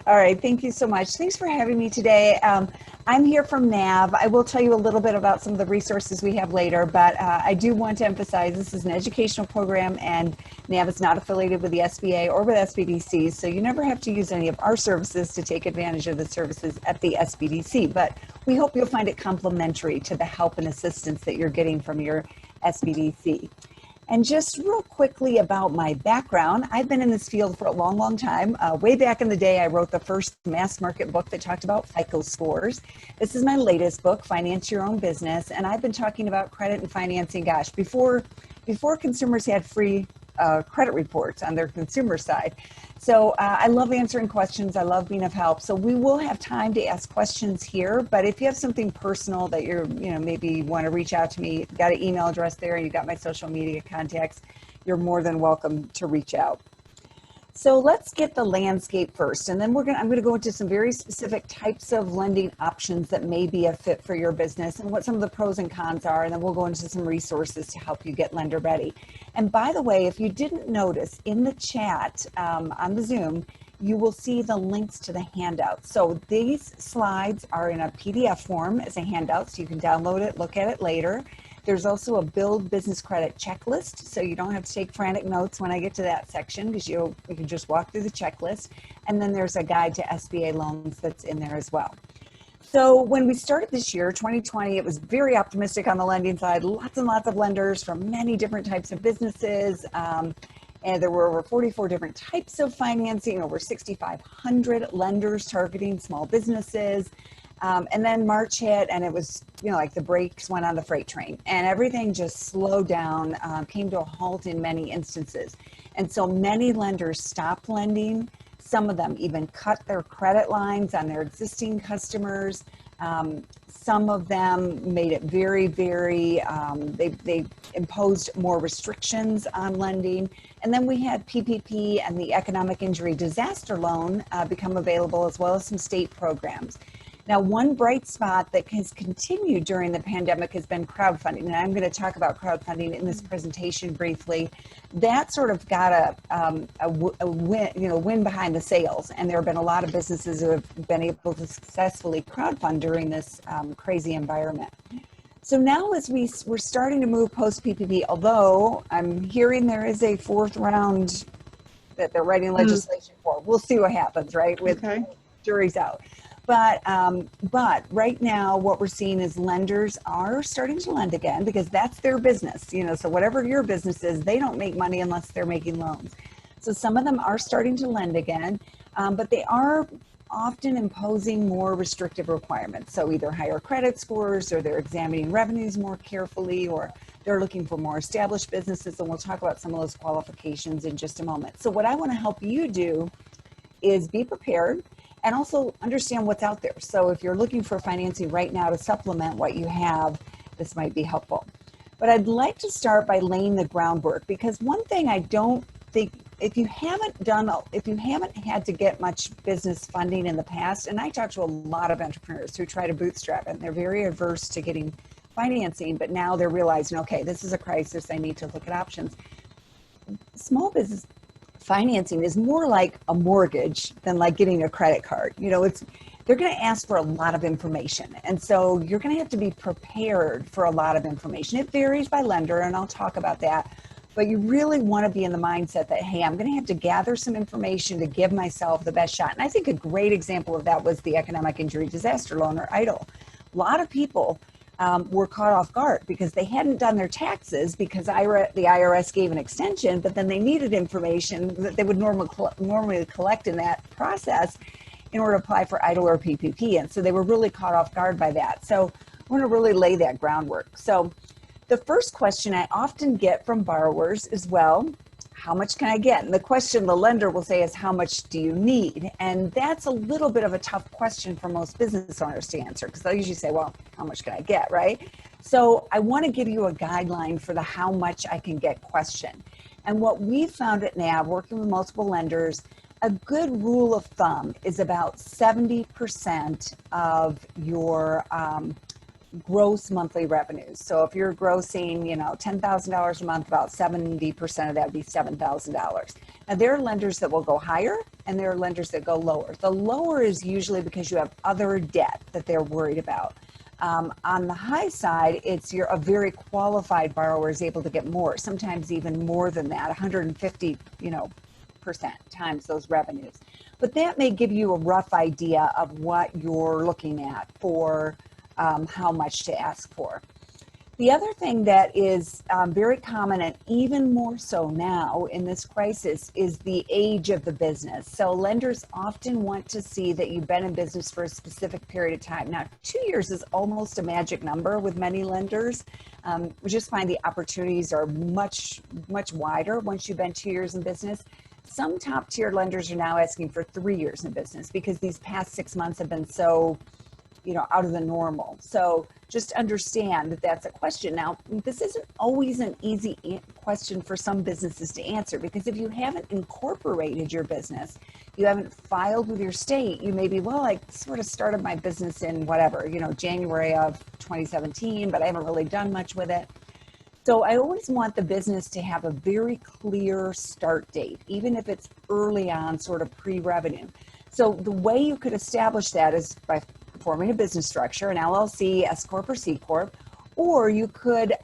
All right, thank you so much. Thanks for having me today. I'm here from NAV. I will tell you a little bit about some of the resources we have later, but I do want to emphasize this is an educational program and NAV is not affiliated with the SBA or with SBDC, so you never have to use any of our services to take advantage of the services at the SBDC, but we hope you'll find it complementary to the help and assistance that you're getting from your SBDC. And just real quickly about my background, I've been in this field for a long, long time. Way back in the day, I wrote the first mass market book that talked about FICO scores. This is my latest book, Finance Your Own Business, and I've been talking about credit and financing, gosh, before consumers had free credit reports on their consumer side. So I love answering questions. I love being of help. So we will have time to ask questions here, but if you have something personal that you're, maybe want to reach out to me, got an email address there and you got my social media contacts, you're more than welcome to reach out. So let's get the landscape first, and then I'm going to go into some very specific types of lending options that may be a fit for your business and what some of the pros and cons are, and then we'll go into some resources to help you get lender ready. And by the way, if you didn't notice, in the chat on the Zoom, you will see the links to the handouts. So these slides are in a PDF form as a handout, so you can download it, look at it later. There's also a build business credit checklist, so you don't have to take frantic notes when I get to that section because you can just walk through the checklist. And then there's a guide to SBA loans that's in there as well. So when we started this year, 2020, it was very optimistic on the lending side, lots and lots of lenders from many different types of businesses. And there were over 44 different types of financing, over 6,500 lenders targeting small businesses. And then March hit and it was, like the brakes went on the freight train and everything just slowed down, came to a halt in many instances. And so many lenders stopped lending. Some of them even cut their credit lines on their existing customers. Some of them made it very, very, they imposed more restrictions on lending. And then we had PPP and the Economic Injury Disaster Loan become available, as well as some state programs. Now, one bright spot that has continued during the pandemic has been crowdfunding, and I'm going to talk about crowdfunding in this presentation briefly. That sort of got a win behind the sails, and there have been a lot of businesses who have been able to successfully crowdfund during this crazy environment. So now as we're starting to move post-PPP, although I'm hearing there is a fourth round that they're writing legislation for. We'll see what happens, right? With jury's out. But right now, what we're seeing is lenders are starting to lend again because that's their business. So whatever your business is, they don't make money unless they're making loans. So some of them are starting to lend again, but they are often imposing more restrictive requirements. So either higher credit scores, or they're examining revenues more carefully, or they're looking for more established businesses. And we'll talk about some of those qualifications in just a moment. So what I want to help you do is be prepared and also understand what's out there. So if you're looking for financing right now to supplement what you have, this might be helpful. But I'd like to start by laying the groundwork, because one thing I don't think, if you haven't had to get much business funding in the past, and I talk to a lot of entrepreneurs who try to bootstrap it, and they're very averse to getting financing, but now they're realizing, okay, this is a crisis, I need to look at options. Small business financing is more like a mortgage than like getting a credit card. They're going to ask for a lot of information. And so you're going to have to be prepared for a lot of information. It varies by lender, and I'll talk about that. But you really want to be in the mindset that, hey, I'm going to have to gather some information to give myself the best shot. And I think a great example of that was the Economic Injury Disaster Loan, or EIDL. A lot of people were caught off guard because they hadn't done their taxes because the IRS gave an extension, but then they needed information that they would normally collect in that process in order to apply for EIDL or PPP. And so they were really caught off guard by that. So I want to really lay that groundwork. So the first question I often get from borrowers is, well, how much can I get? And the question the lender will say is, how much do you need? And that's a little bit of a tough question for most business owners to answer, because they'll usually say, well, how much can I get, right? So I want to give you a guideline for the how much I can get question. And what we found at NAV, working with multiple lenders, a good rule of thumb is about 70% of your gross monthly revenues. So if you're grossing, you know, $10,000 a month, about 70% of that would be $7,000. Now there are lenders that will go higher and there are lenders that go lower. The lower is usually because you have other debt that they're worried about. On the high side, it's you're a very qualified borrower is able to get more, sometimes even more than that, 150, percent times those revenues. But that may give you a rough idea of what you're looking at for how much to ask for. The other thing that is very common, and even more so now in this crisis, is the age of the business. So lenders often want to see that you've been in business for a specific period of time. Now, 2 years is almost a magic number with many lenders. We just find the opportunities are much, much wider once you've been 2 years in business. Some top tier lenders are now asking for 3 years in business because these past 6 months have been so out of the normal. So just understand that that's a question. Now, this isn't always an easy question for some businesses to answer, because if you haven't incorporated your business, you haven't filed with your state, you may be, well, I sort of started my business in whatever, January of 2017, but I haven't really done much with it. So I always want the business to have a very clear start date, even if it's early on, sort of pre-revenue. So the way you could establish that is by forming a business structure, an LLC, S Corp, or C Corp, or you could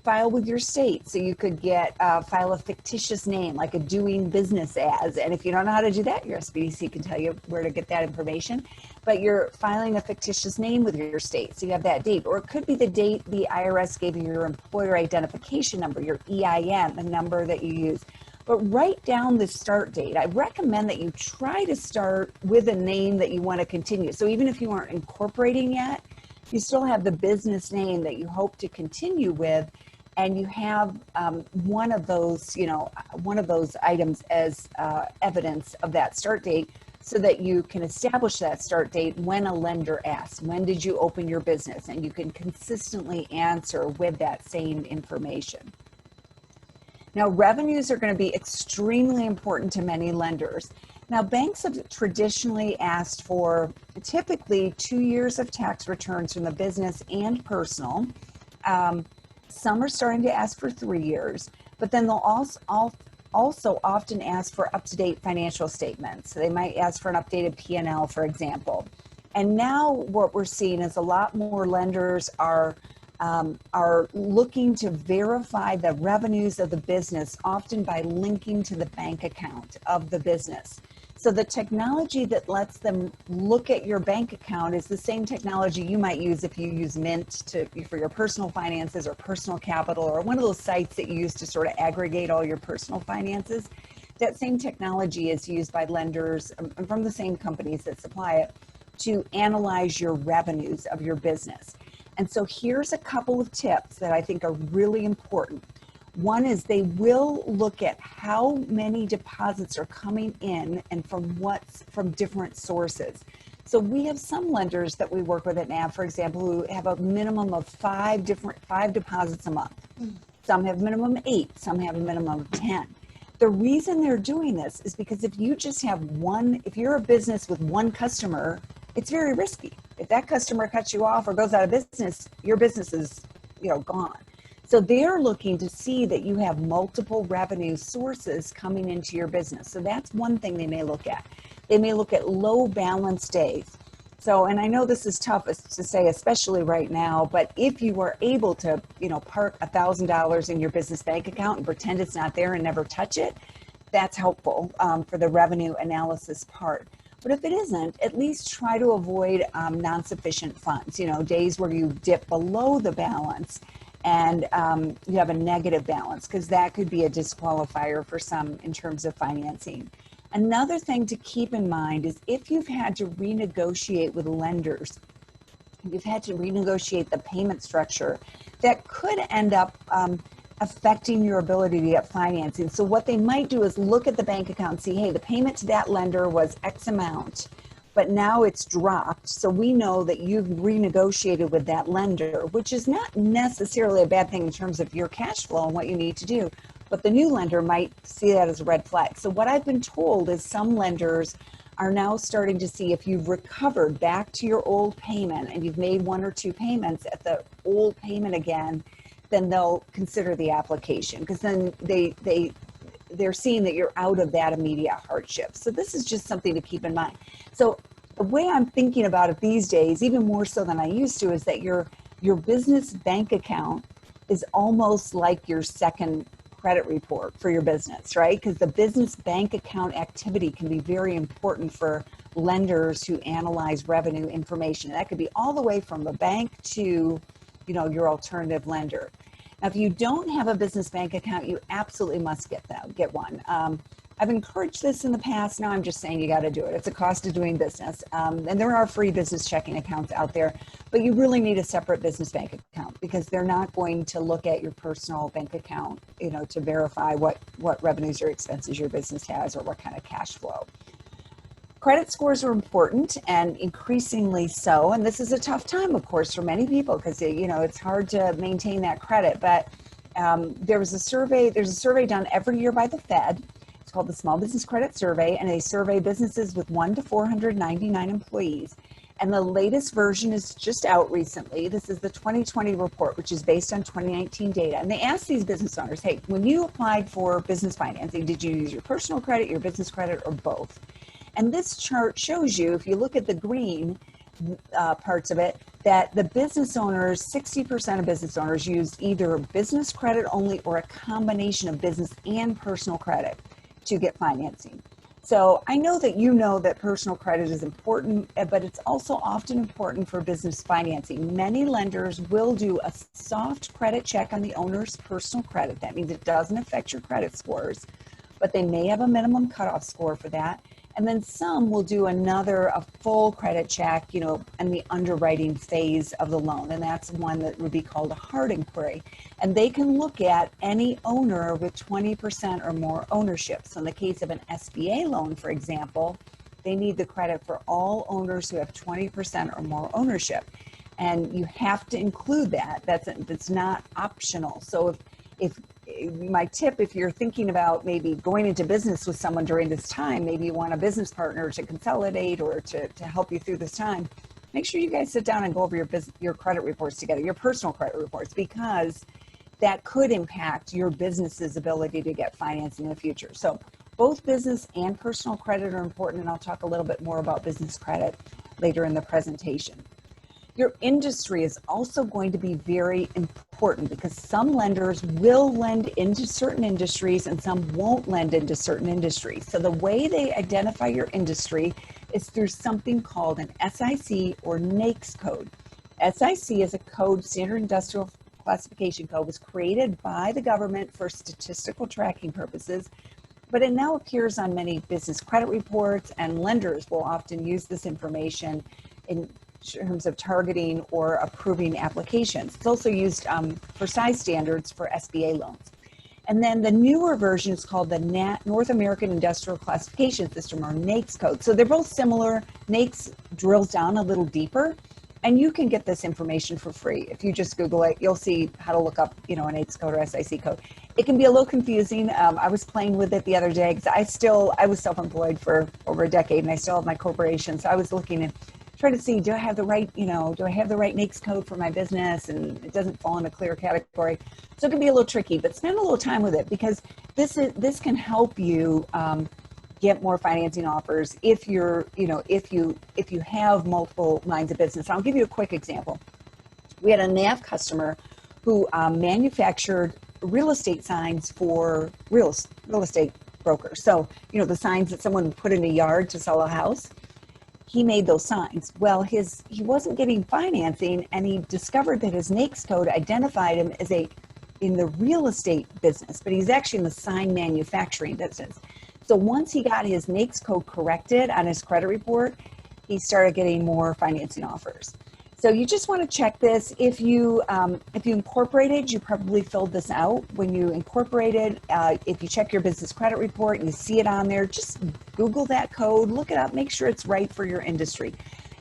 file with your state. So you could file a fictitious name, like a doing business as. And if you don't know how to do that, your SBDC can tell you where to get that information. But you're filing a fictitious name with your state, so you have that date. Or it could be the date the IRS gave you your employer identification number, your EIN, the number that you use. But write down the start date. I recommend that you try to start with a name that you want to continue. So even if you aren't incorporating yet, you still have the business name that you hope to continue with, and you have one of those items as evidence of that start date, so that you can establish that start date when a lender asks, when did you open your business? And you can consistently answer with that same information. Now, revenues are going to be extremely important to many lenders. Now, banks have traditionally asked for typically 2 years of tax returns from the business and personal. Some are starting to ask for 3 years, but then they'll also often ask for up-to-date financial statements. So they might ask for an updated P&L, for example. And now what we're seeing is a lot more lenders are looking to verify the revenues of the business, often by linking to the bank account of the business. So the technology that lets them look at your bank account is the same technology you might use if you use Mint for your personal finances, or Personal Capital, or one of those sites that you use to sort of aggregate all your personal finances. That same technology is used by lenders from the same companies that supply it to analyze your revenues of your business. And so here's a couple of tips that I think are really important. One is they will look at how many deposits are coming in and from different sources. So we have some lenders that we work with at NAV, for example, who have a minimum of five deposits a month. Some have minimum 8, some have a minimum of 10. The reason they're doing this is because if you just have if you're a business with one customer, it's very risky. If that customer cuts you off or goes out of business, your business is, gone. So they're looking to see that you have multiple revenue sources coming into your business. So that's one thing they may look at. They may look at low balance days. So, and I know this is tough to say, especially right now, but if you were able to, park $1,000 in your business bank account and pretend it's not there and never touch it, that's helpful for the revenue analysis part. But if it isn't, at least try to avoid non-sufficient funds, days where you dip below the balance and you have a negative balance, because that could be a disqualifier for some in terms of financing. Another thing to keep in mind is if you've had to renegotiate with lenders, you've had to renegotiate the payment structure, that could end up affecting your ability to get financing. So what they might do is look at the bank account and see, hey, the payment to that lender was X amount, but now it's dropped. So we know that you've renegotiated with that lender, which is not necessarily a bad thing in terms of your cash flow and what you need to do, but the new lender might see that as a red flag. So what I've been told is some lenders are now starting to see if you've recovered back to your old payment and you've made 1 or 2 payments at the old payment again, then they'll consider the application, because then they're seeing that you're out of that immediate hardship. So this is just something to keep in mind. So the way I'm thinking about it these days, even more so than I used to, is that your business bank account is almost like your second credit report for your business, right? Because the business bank account activity can be very important for lenders who analyze revenue information. That could be all the way from the bank to, your alternative lender. Now, if you don't have a business bank account, you absolutely must get one. I've encouraged this in the past. Now I'm just saying you got to do it. It's a cost of doing business. And there are free business checking accounts out there, but you really need a separate business bank account, because they're not going to look at your personal bank account, to verify what revenues or expenses your business has or what kind of cash flow. Credit scores are important, and increasingly so. And this is a tough time, of course, for many people, because it's hard to maintain that credit. But there's a survey done every year by the Fed. It's called the Small Business Credit Survey, and they survey businesses with 1 to 499 employees. And the latest version is just out recently. This is the 2020 report, which is based on 2019 data. And they asked these business owners, hey, when you applied for business financing, did you use your personal credit, your business credit, or both? And this chart shows you, if you look at the green parts of it, that the business owners, 60% of business owners used either business credit only or a combination of business and personal credit to get financing. So I know that personal credit is important, but it's also often important for business financing. Many lenders will do a soft credit check on the owner's personal credit. That means it doesn't affect your credit scores, but they may have a minimum cutoff score for that. And then some will do a full credit check, in the underwriting phase of the loan. And that's one that would be called a hard inquiry. And they can look at any owner with 20% or more ownership. So in the case of an SBA loan, for example, they need the credit for all owners who have 20% or more ownership. And you have to include that. That's not optional. So if my tip, if you're thinking about maybe going into business with someone during this time, maybe you want a business partner to consolidate or to help you through this time, make sure you guys sit down and go over your credit reports together, your personal credit reports, because that could impact your business's ability to get financing in the future. So both business and personal credit are important, and I'll talk a little bit more about business credit later in the presentation. Your industry is also going to be very important, because some lenders will lend into certain industries and some won't lend into certain industries. So the way they identify your industry is through something called an SIC or NAICS code. SIC is a code, Standard Industrial Classification Code, was created by the government for statistical tracking purposes, but it now appears on many business credit reports, and lenders will often use this information in terms of targeting or approving applications. It's also used for size standards for SBA loans. And then the newer version is called the North American Industrial Classification System, or NAICS code. So they're both similar. NAICS drills down a little deeper, and you can get this information for free. If you just Google it, you'll see how to look up, an NAICS code or SIC code. It can be a little confusing. I was playing with it the other day because I was self-employed for over a decade, and I still have my corporation. So I was looking and trying to see, do I have the right NAICS code for my business, and it doesn't fall in a clear category. So it can be a little tricky, but spend a little time with it, because this can help you get more financing offers if you have multiple lines of business. I'll give you a quick example. We had a NAV customer who manufactured real estate signs for real estate brokers. So, the signs that someone would put in a yard to sell a house. He made those signs. Well, he wasn't getting financing, and he discovered that his NAICS code identified him as in the real estate business, but he's actually in the sign manufacturing business. So once he got his NAICS code corrected on his credit report, he started getting more financing offers. So you just want to check this. If you incorporated, you probably filled this out. When you incorporated, if you check your business credit report and you see it on there, just Google that code, look it up, make sure it's right for your industry.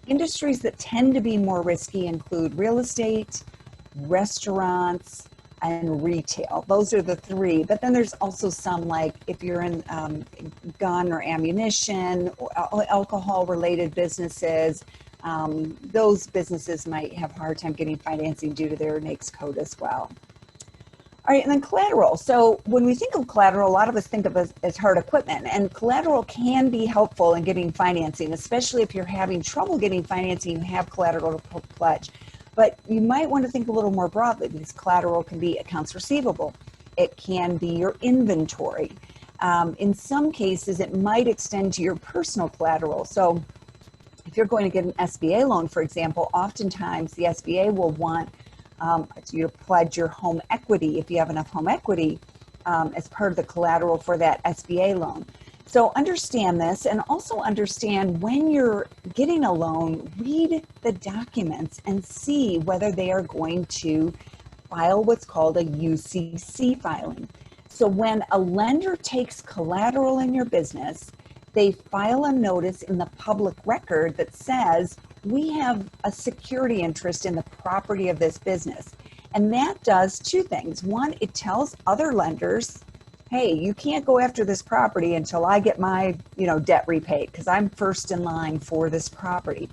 Industries that tend to be more risky include real estate, restaurants, and retail. Those are the three. But then there's also some, like if you're in gun or ammunition, or alcohol-related businesses, those businesses might have a hard time getting financing due to their NAICS code as well. All right, and then collateral. So when we think of collateral, a lot of us think of it as hard equipment, and collateral can be helpful in getting financing, especially if you're having trouble getting financing, you have collateral to pledge. But you might want to think a little more broadly, because collateral can be accounts receivable. It can be your inventory. In some cases, it might extend to your personal collateral. So if you're going to get an SBA loan, for example, oftentimes the SBA will want you to pledge your home equity, if you have enough home equity, as part of the collateral for that SBA loan. So understand this, and also understand when you're getting a loan, read the documents and see whether they are going to file what's called a UCC filing. So when a lender takes collateral in your business, they file a notice in the public record that says, we have a security interest in the property of this business. And that does two things. One, it tells other lenders, hey, you can't go after this property until I get my, debt repaid, because I'm first in line for this property.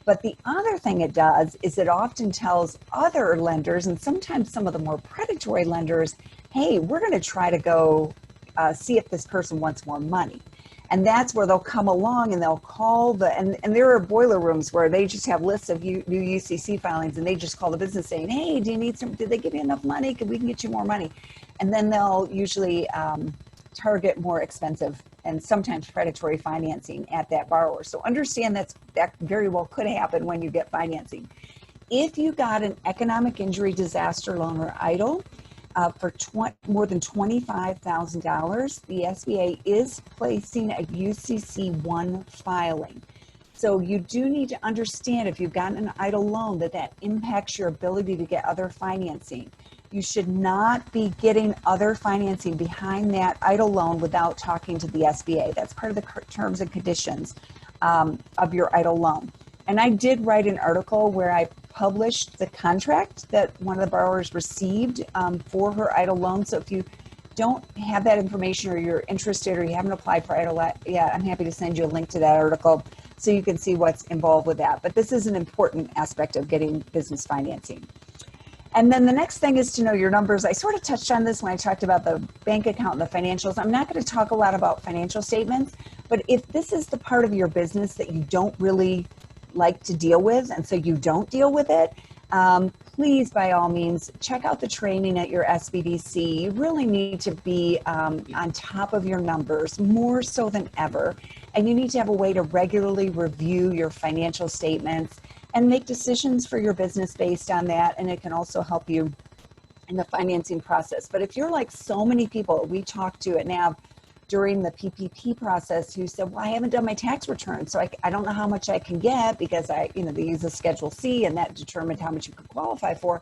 But the other thing it does is it often tells other lenders, and sometimes some of the more predatory lenders, hey, we're going to try to go see if this person wants more money. And that's where they'll come along and they'll call and there are boiler rooms where they just have lists of new UCC filings, and they just call the business saying, hey, do you need some, did they give you enough money? We can get you more money. And then they'll usually target more expensive and sometimes predatory financing at that borrower. So understand that very well could happen when you get financing. If you got an economic injury disaster loan or EIDL, for more than $25,000, the SBA is placing a UCC1 filing. So you do need to understand, if you've gotten an EIDL loan, that impacts your ability to get other financing. You should not be getting other financing behind that EIDL loan without talking to the SBA. That's part of the terms and conditions of your EIDL loan. And I did write an article where I published the contract that one of the borrowers received for her EIDL loan. So if you don't have that information, or you're interested, or you haven't applied for EIDL yet, I'm happy to send you a link to that article so you can see what's involved with that. But this is an important aspect of getting business financing. And then the next thing is to know your numbers. I sort of touched on this when I talked about the bank account and the financials. I'm not going to talk a lot about financial statements, but if this is the part of your business that you don't really like to deal with, and so you don't deal with it, please, by all means, check out the training at your SBDC. You really need to be on top of your numbers, more so than ever. And you need to have a way to regularly review your financial statements and make decisions for your business based on that. And it can also help you in the financing process. But if you're like so many people we talked to at NAV during the PPP process who said, well, I haven't done my tax return, so I don't know how much I can get, because they use a Schedule C, and that determined how much you could qualify for.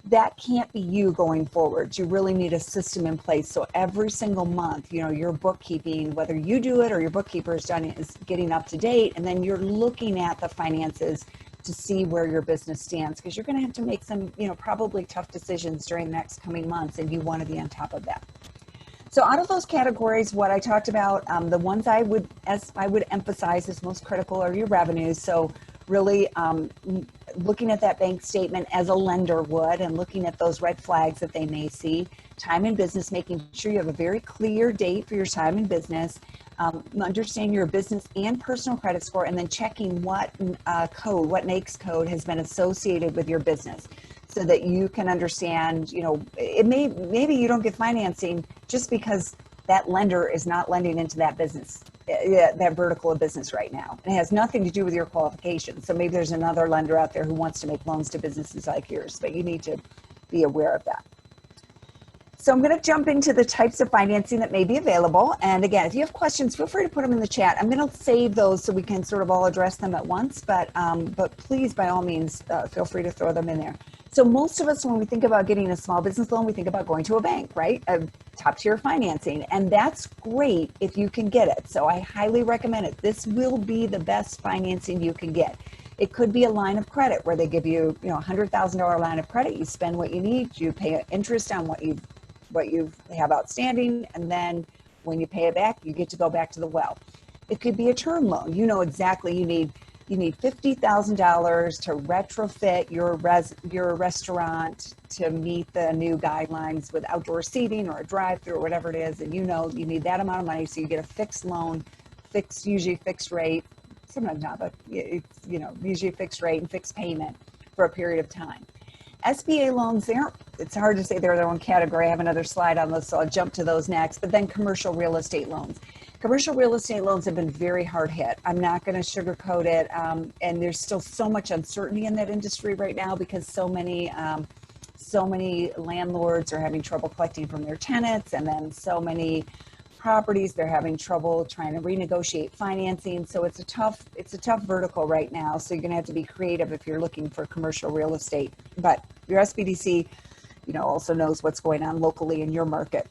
That can't be you going forward. You really need a system in place. So every single month, your bookkeeping, whether you do it or your bookkeeper is done, is getting up to date. And then you're looking at the finances to see where your business stands, because you're going to have to make some, probably tough decisions during the next coming months, and you want to be on top of that. So out of those categories, what I talked about, the ones I would emphasize as most critical are your revenues. So really looking at that bank statement as a lender would, and looking at those red flags that they may see. Time in business, making sure you have a very clear date for your time in business. Understanding your business and personal credit score, and then checking what code, what NAICS code has been associated with your business, so that you can understand, maybe you don't get financing just because that lender is not lending into that business, that vertical of business right now. It has nothing to do with your qualifications. So maybe there's another lender out there who wants to make loans to businesses like yours, but you need to be aware of that. So I'm going to jump into the types of financing that may be available. And again, if you have questions, feel free to put them in the chat. I'm going to save those so we can sort of all address them at once, but please, by all means, feel free to throw them in there. So most of us, when we think about getting a small business loan, we think about going to a bank, right? Top tier financing. And that's great if you can get it. So I highly recommend it. This will be the best financing you can get. It could be a line of credit where they give you, $100,000 line of credit. You spend what you need, you pay interest on what you have outstanding, and then when you pay it back, you get to go back to the well. It could be a term loan. You know exactly you need $50,000 to retrofit your restaurant to meet the new guidelines with outdoor seating or a drive-through or whatever it is, and you need that amount of money, so you get a fixed loan, usually fixed rate, sometimes not, but it's usually fixed rate and fixed payment for a period of time. SBA loans, it's hard to say they're their own category. I have another slide on this, so I'll jump to those next. But then commercial real estate loans. Commercial real estate loans have been very hard hit. I'm not going to sugarcoat it. And there's still so much uncertainty in that industry right now because so many landlords are having trouble collecting from their tenants, and then so many properties, they're having trouble trying to renegotiate financing. So it's a tough vertical right now. So you're going to have to be creative if you're looking for commercial real estate. But your SBDC, also knows what's going on locally in your market.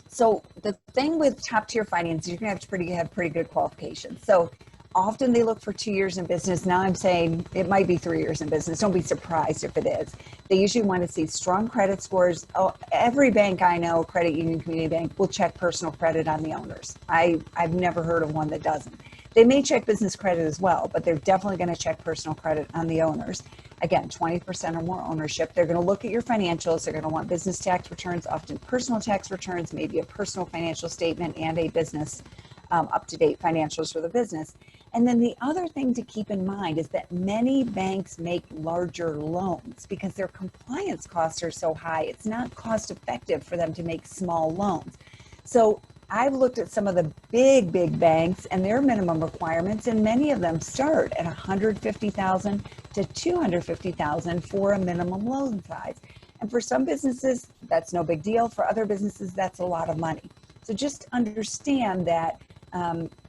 So the thing with top tier finance, you're going to have pretty good qualifications. So often they look for 2 years in business. Now I'm saying it might be 3 years in business. Don't be surprised if it is. They usually want to see strong credit scores. Every bank I know, credit union, community bank, will check personal credit on the owners. I've never heard of one that doesn't. They may check business credit as well, but they're definitely going to check personal credit on the owners. Again, 20% or more ownership. They're going to look at your financials. They're going to want business tax returns, often personal tax returns, maybe a personal financial statement and a business up-to-date financials for the business. And then the other thing to keep in mind is that many banks make larger loans because their compliance costs are so high. It's not cost effective for them to make small loans. So I've looked at some of the big banks and their minimum requirements, and many of them start at $150,000 to $250,000 for a minimum loan size. And for some businesses, that's no big deal. For other businesses, that's a lot of money. So just understand that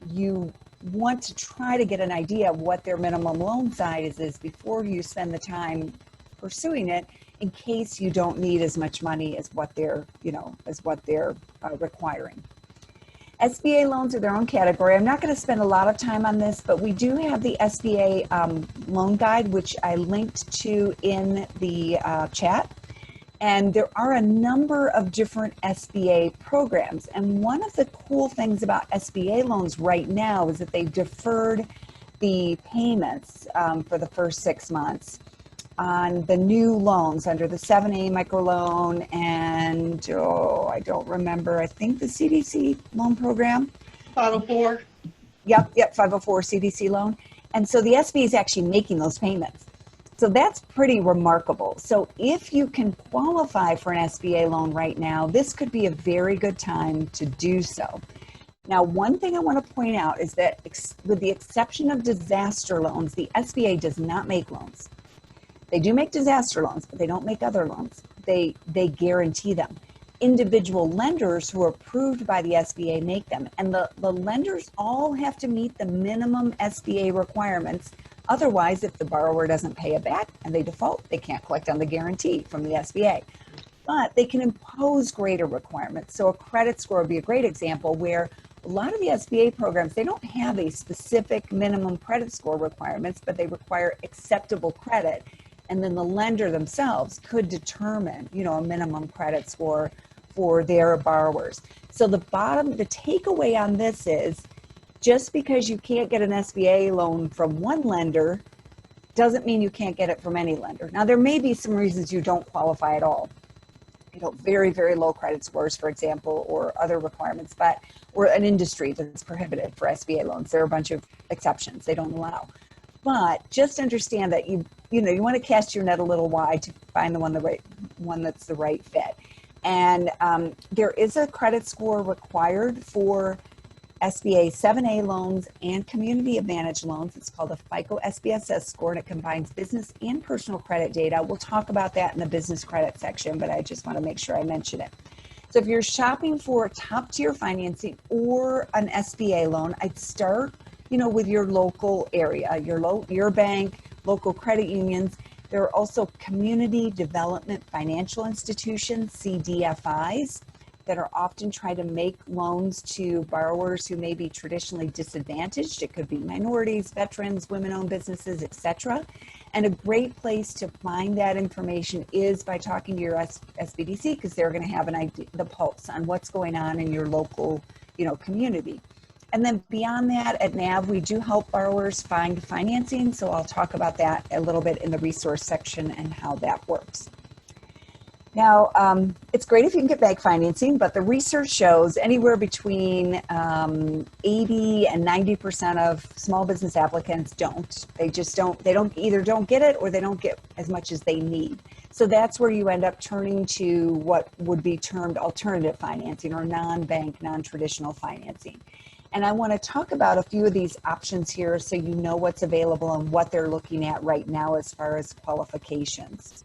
you want to try to get an idea of what their minimum loan size is before you spend the time pursuing it, in case you don't need as much money as what they're requiring. SBA loans are their own category. I'm not going to spend a lot of time on this, but we do have the SBA loan guide, which I linked to in the chat. And there are a number of different SBA programs. And one of the cool things about SBA loans right now is that they've deferred the payments for the first 6 months on the new loans under the 7A microloan and, I don't remember, I think the CDC loan program. 504. Yep, 504 CDC loan. And so the SBA is actually making those payments. So that's pretty remarkable. So if you can qualify for an SBA loan right now, this could be a very good time to do so. Now, one thing I want to point out is that with the exception of disaster loans, the SBA does not make loans. They do make disaster loans, but they don't make other loans. They guarantee them. Individual lenders who are approved by the SBA make them. And the lenders all have to meet the minimum SBA requirements. Otherwise, if the borrower doesn't pay it back and they default, they can't collect on the guarantee from the SBA. But they can impose greater requirements. So a credit score would be a great example where a lot of the SBA programs, they don't have a specific minimum credit score requirements, but they require acceptable credit. And then the lender themselves could determine, a minimum credit score for their borrowers. So the takeaway on this is, just because you can't get an SBA loan from one lender doesn't mean you can't get it from any lender. Now, there may be some reasons you don't qualify at all. Very, very low credit scores, for example, or other requirements, or an industry that's prohibited for SBA loans. There are a bunch of exceptions they don't allow. But just understand that you want to cast your net a little wide to find the one that's the right fit. And there is a credit score required for SBA 7A loans and Community Advantage loans. It's called a FICO SBSS score, and it combines business and personal credit data. We'll talk about that in the business credit section, but I just want to make sure I mention it. So if you're shopping for top tier financing or an SBA loan, I'd start, with your local area, your bank, local credit unions. There are also community development financial institutions, CDFIs, that are often trying to make loans to borrowers who may be traditionally disadvantaged. It could be minorities, veterans, women-owned businesses, etc. And a great place to find that information is by talking to your SBDC, because they're going to have an idea, the pulse on what's going on in your local, community. And then beyond that, at NAV, we do help borrowers find financing. So I'll talk about that a little bit in the resource section and how that works. Now, it's great if you can get bank financing, but the research shows anywhere between 80 and 90% of small business applicants don't. They just don't, either don't get it or they don't get as much as they need. So that's where you end up turning to what would be termed alternative financing or non-bank, non-traditional financing. And I want to talk about a few of these options here so you know what's available and what they're looking at right now as far as qualifications.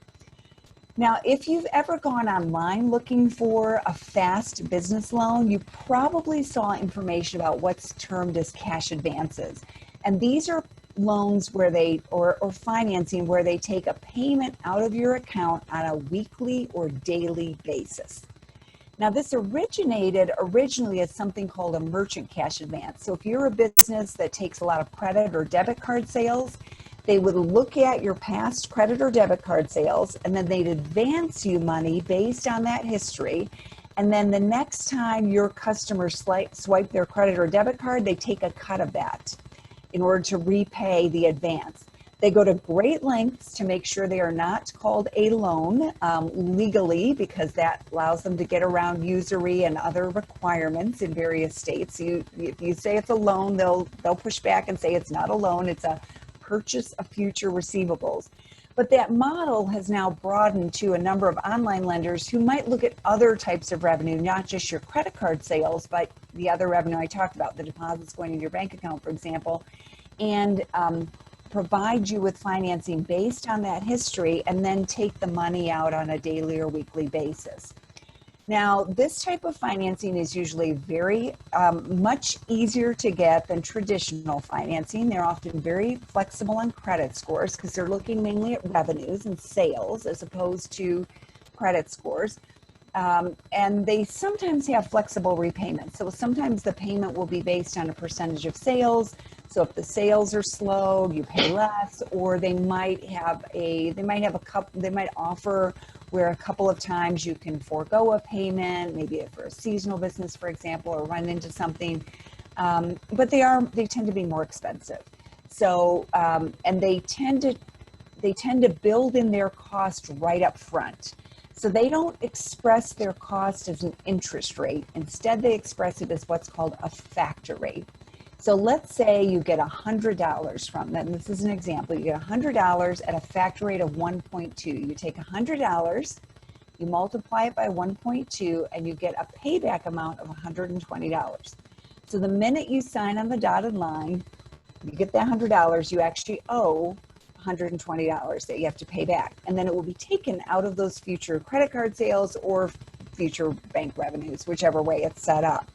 Now, if you've ever gone online looking for a fast business loan, you probably saw information about what's termed as cash advances. And these are loans where or financing where they take a payment out of your account on a weekly or daily basis. Now, this originated originally as something called a merchant cash advance. So if you're a business that takes a lot of credit or debit card sales, they would look at your past credit or debit card sales, and then they'd advance you money based on that history. And then the next time your customers swipe their credit or debit card, they take a cut of that in order to repay the advance. They go to great lengths to make sure they are not called a loan legally, because that allows them to get around usury and other requirements in various states. If you say it's a loan, they'll push back and say it's not a loan, it's a purchase of future receivables. But that model has now broadened to a number of online lenders who might look at other types of revenue, not just your credit card sales, but the other revenue I talked about, the deposits going into your bank account, for example, and provide you with financing based on that history and then take the money out on a daily or weekly basis. Now, this type of financing is usually very much easier to get than traditional financing. They're often very flexible on credit scores because they're looking mainly at revenues and sales as opposed to credit scores. And they sometimes have flexible repayments. So sometimes the payment will be based on a percentage of sales. So if the sales are slow, you pay less, or they might offer where a couple of times you can forego a payment, maybe for a seasonal business, for example, or run into something. But they tend to be more expensive. So and they tend to build in their cost right up front. So they don't express their cost as an interest rate. Instead, they express it as what's called a factor rate. So let's say you get $100 from them. This is an example. You get $100 at a factor rate of 1.2. You take $100, you multiply it by 1.2, and you get a payback amount of $120. So the minute you sign on the dotted line, you get that $100, you actually owe $120 that you have to pay back. And then it will be taken out of those future credit card sales or future bank revenues, whichever way it's set up.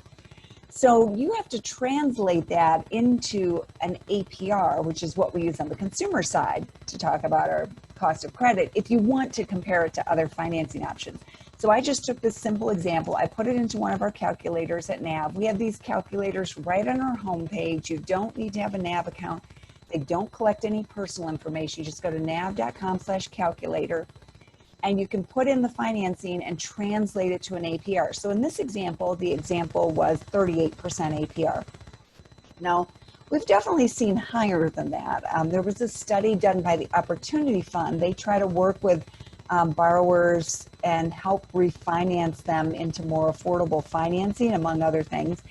So you have to translate that into an APR, which is what we use on the consumer side to talk about our cost of credit, if you want to compare it to other financing options. So I just took this simple example. I put it into one of our calculators at NAV. We have these calculators right on our homepage. You don't need to have a NAV account. They don't collect any personal information. You just go to nav.com/calculator. And you can put in the financing and translate it to an APR. So in this example, the example was 38% APR. Now, we've definitely seen higher than that. There was a study done by the Opportunity Fund. They try to work with borrowers and help refinance them into more affordable financing, among other things.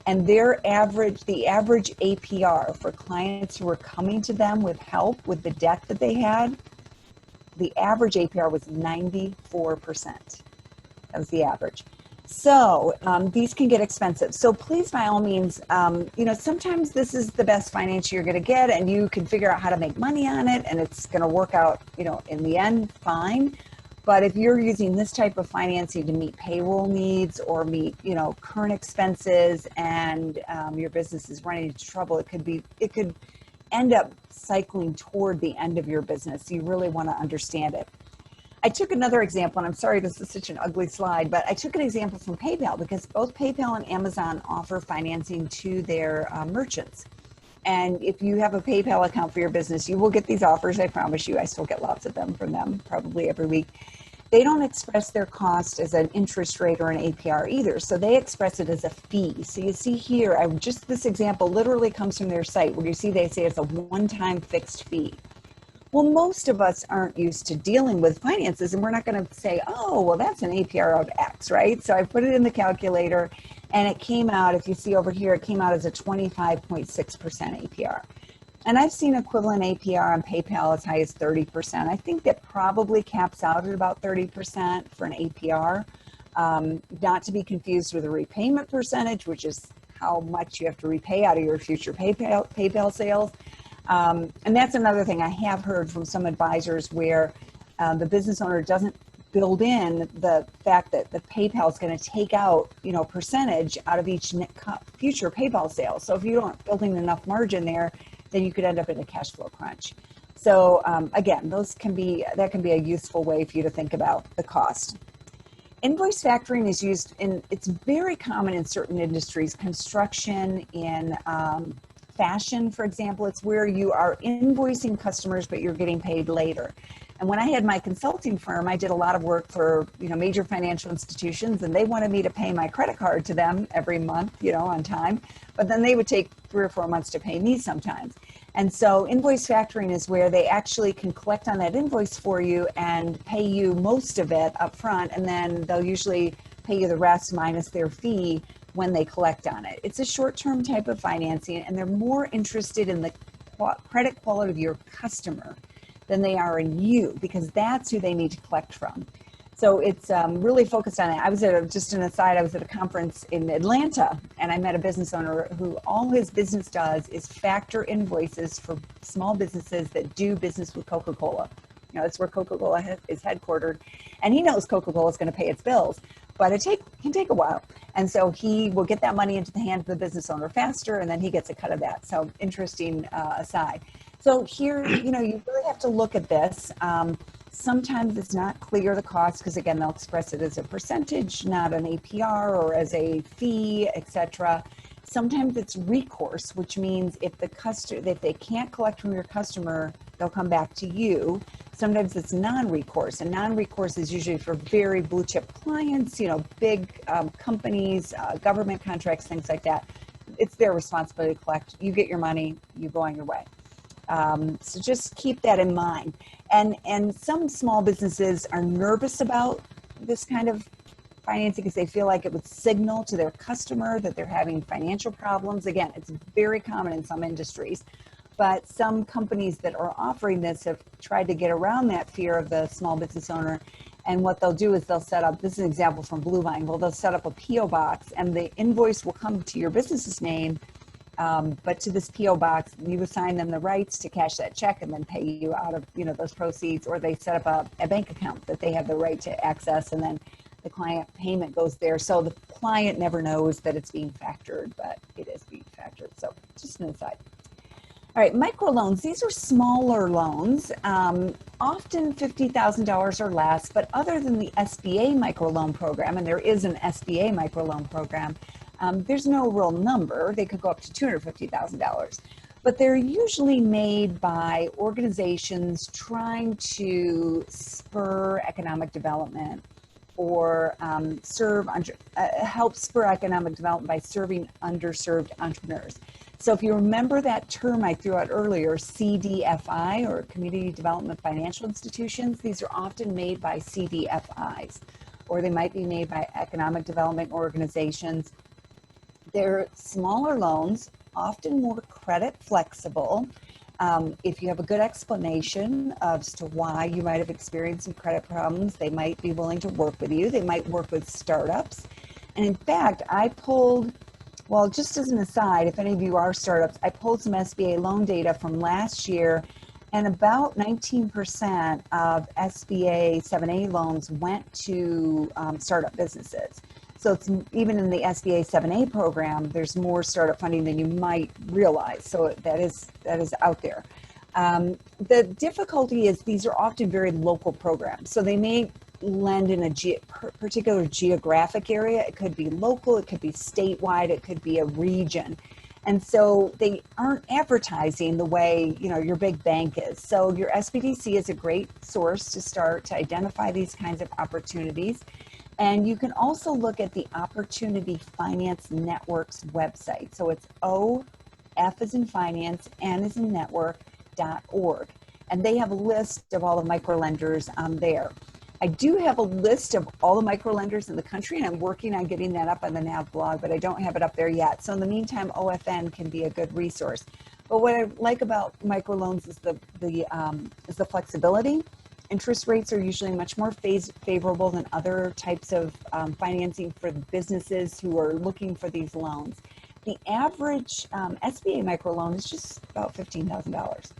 And the average APR for clients who were coming to them with help with the debt that they had, the average APR was 94%. That was the average. So these can get expensive. So please, by all means, sometimes this is the best financing you're going to get, and you can figure out how to make money on it, and it's going to work out, in the end, fine. But if you're using this type of financing to meet payroll needs or meet, current expenses, and your business is running into trouble, it could end up cycling toward the end of your business. You really want to understand it. I took another example, and I'm sorry this is such an ugly slide, but I took an example from PayPal because both PayPal and Amazon offer financing to their merchants. And if you have a PayPal account for your business, you will get these offers, I promise you. I still get lots of them from them, probably every week. They don't express their cost as an interest rate or an APR either. So they express it as a fee. So you see here, this example literally comes from their site where you see they say it's a one-time fixed fee. Well, most of us aren't used to dealing with finances, and we're not going to say, oh, well, that's an APR of X, right? So I put it in the calculator, and it came out, if you see over here, it came out as a 25.6% APR. And I've seen equivalent APR on PayPal as high as 30%. I think that probably caps out at about 30% for an APR, not to be confused with a repayment percentage, which is how much you have to repay out of your future PayPal sales. And that's another thing I have heard from some advisors where the business owner doesn't build in the fact that the PayPal is going to take out, percentage out of each future PayPal sale. So if you aren't building enough margin there, then you could end up in a cash flow crunch. So again, that can be a useful way for you to think about the cost. Invoice factoring is used it's very common in certain industries, construction, in fashion, for example. It's where you are invoicing customers, but you're getting paid later. And when I had my consulting firm, I did a lot of work for major financial institutions, and they wanted me to pay my credit card to them every month, on time. But then they would take 3 or 4 months to pay me sometimes. And so invoice factoring is where they actually can collect on that invoice for you and pay you most of it up front, and then they'll usually pay you the rest minus their fee when they collect on it. It's a short-term type of financing, and they're more interested in the credit quality of your customer than they are in you, because that's who they need to collect from. So it's really focused on it. I was at a conference in Atlanta, and I met a business owner who all his business does is factor invoices for small businesses that do business with Coca-Cola. That's where Coca-Cola is headquartered, and he knows Coca-Cola is going to pay its bills, but it can take a while. And so he will get that money into the hands of the business owner faster, and then he gets a cut of that. So interesting aside. So here, you really have to look at this. Sometimes it's not clear the cost because, again, they'll express it as a percentage, not an APR or as a fee, etc. Sometimes it's recourse, which means if they can't collect from your customer, they'll come back to you. Sometimes it's non-recourse, and non-recourse is usually for very blue chip clients, big companies, government contracts, things like that. It's their responsibility to collect. You get your money, you go on your way. So just keep that in mind. And some small businesses are nervous about this kind of financing because they feel like it would signal to their customer that they're having financial problems. Again, it's very common in some industries, but some companies that are offering this have tried to get around that fear of the small business owner. And what they'll do is they'll set up, this is an example from Blue Vine, they'll set up a PO box, and the invoice will come to your business's name. But to this PO box, you assign them the rights to cash that check and then pay you out of those proceeds, or they set up a bank account that they have the right to access, and then the client payment goes there. So the client never knows that it's being factored, but it is being factored. So just an aside. All right, microloans. These are smaller loans, often $50,000 or less. But other than the SBA microloan program, and there is an SBA microloan program, there's no real number. They could go up to $250,000. But they're usually made by organizations trying to spur economic development or help spur economic development by serving underserved entrepreneurs. So if you remember that term I threw out earlier, CDFI, or Community Development Financial Institutions, these are often made by CDFIs, or they might be made by economic development organizations. They're smaller loans, often more credit flexible. If you have a good explanation as to why you might have experienced some credit problems, they might be willing to work with you. They might work with startups. And in fact, I pulled, well, just as an aside, if any of you are startups, I pulled some SBA loan data from last year, and about 19% of SBA 7A loans went to startup businesses. So it's even in the SBA 7A program, there's more startup funding than you might realize. So that is out there. The difficulty is these are often very local programs. So they may lend in a particular geographic area. It could be local, it could be statewide, it could be a region. And so they aren't advertising the way, you know, your big bank is. So your SBDC is a great source to start to identify these kinds of opportunities. And you can also look at the Opportunity Finance Network's website. So it's OF as in finance, N as in network.org. And they have a list of all the microlenders on there. I do have a list of all the microlenders in the country, and I'm working on getting that up on the NAV blog, but I don't have it up there yet. So in the meantime, OFN can be a good resource. But what I like about microloans is the flexibility. Interest rates are usually much more favorable than other types of financing for businesses who are looking for these loans. The average SBA microloan is just about $15,000.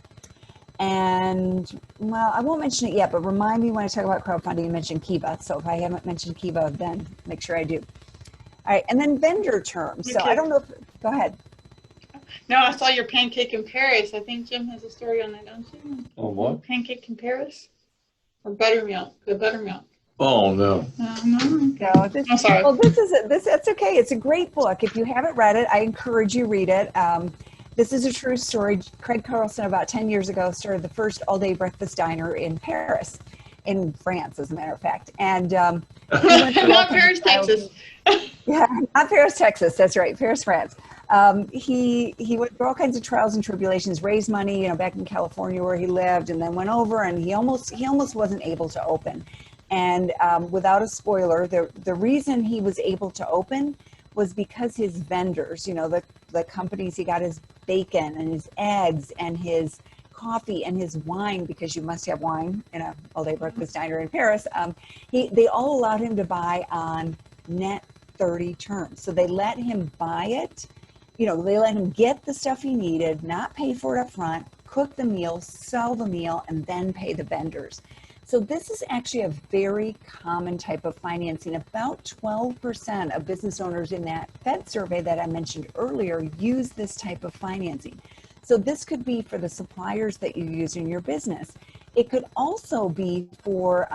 And, well, I won't mention it yet, but remind me when I talk about crowdfunding, you mentioned Kiva. So if I haven't mentioned Kiva, then make sure I do. All right, and then vendor terms. So I don't know if, go ahead. No, I saw your pancake in Paris. I think Jim has a story on that, don't you? Oh, what? Pancake in Paris? Or buttermilk, the buttermilk. Oh, no. No, I'm sorry. Well, that's okay. It's a great book. If you haven't read it, I encourage you read it. This is a true story. Craig Carlson, about 10 years ago, started the first all-day breakfast diner in Paris, in France, as a matter of fact. And not Paris, Texas. Yeah, not Paris, Texas. That's right, Paris, France. He went through all kinds of trials and tribulations, raised money, you know, back in California where he lived, and then went over, and he almost wasn't able to open. And without a spoiler, the reason he was able to open was because his vendors, you know, the companies, he got his bacon and his eggs and his coffee and his wine, because you must have wine in a all-day breakfast diner in Paris. They all allowed him to buy on net 30 terms. So they let him buy it, you know, they let him get the stuff he needed, not pay for it up front, cook the meal, sell the meal, and then pay the vendors. So this is actually a very common type of financing. About 12% of business owners in that Fed survey that I mentioned earlier use this type of financing. So this could be for the suppliers that you use in your business. It could also be for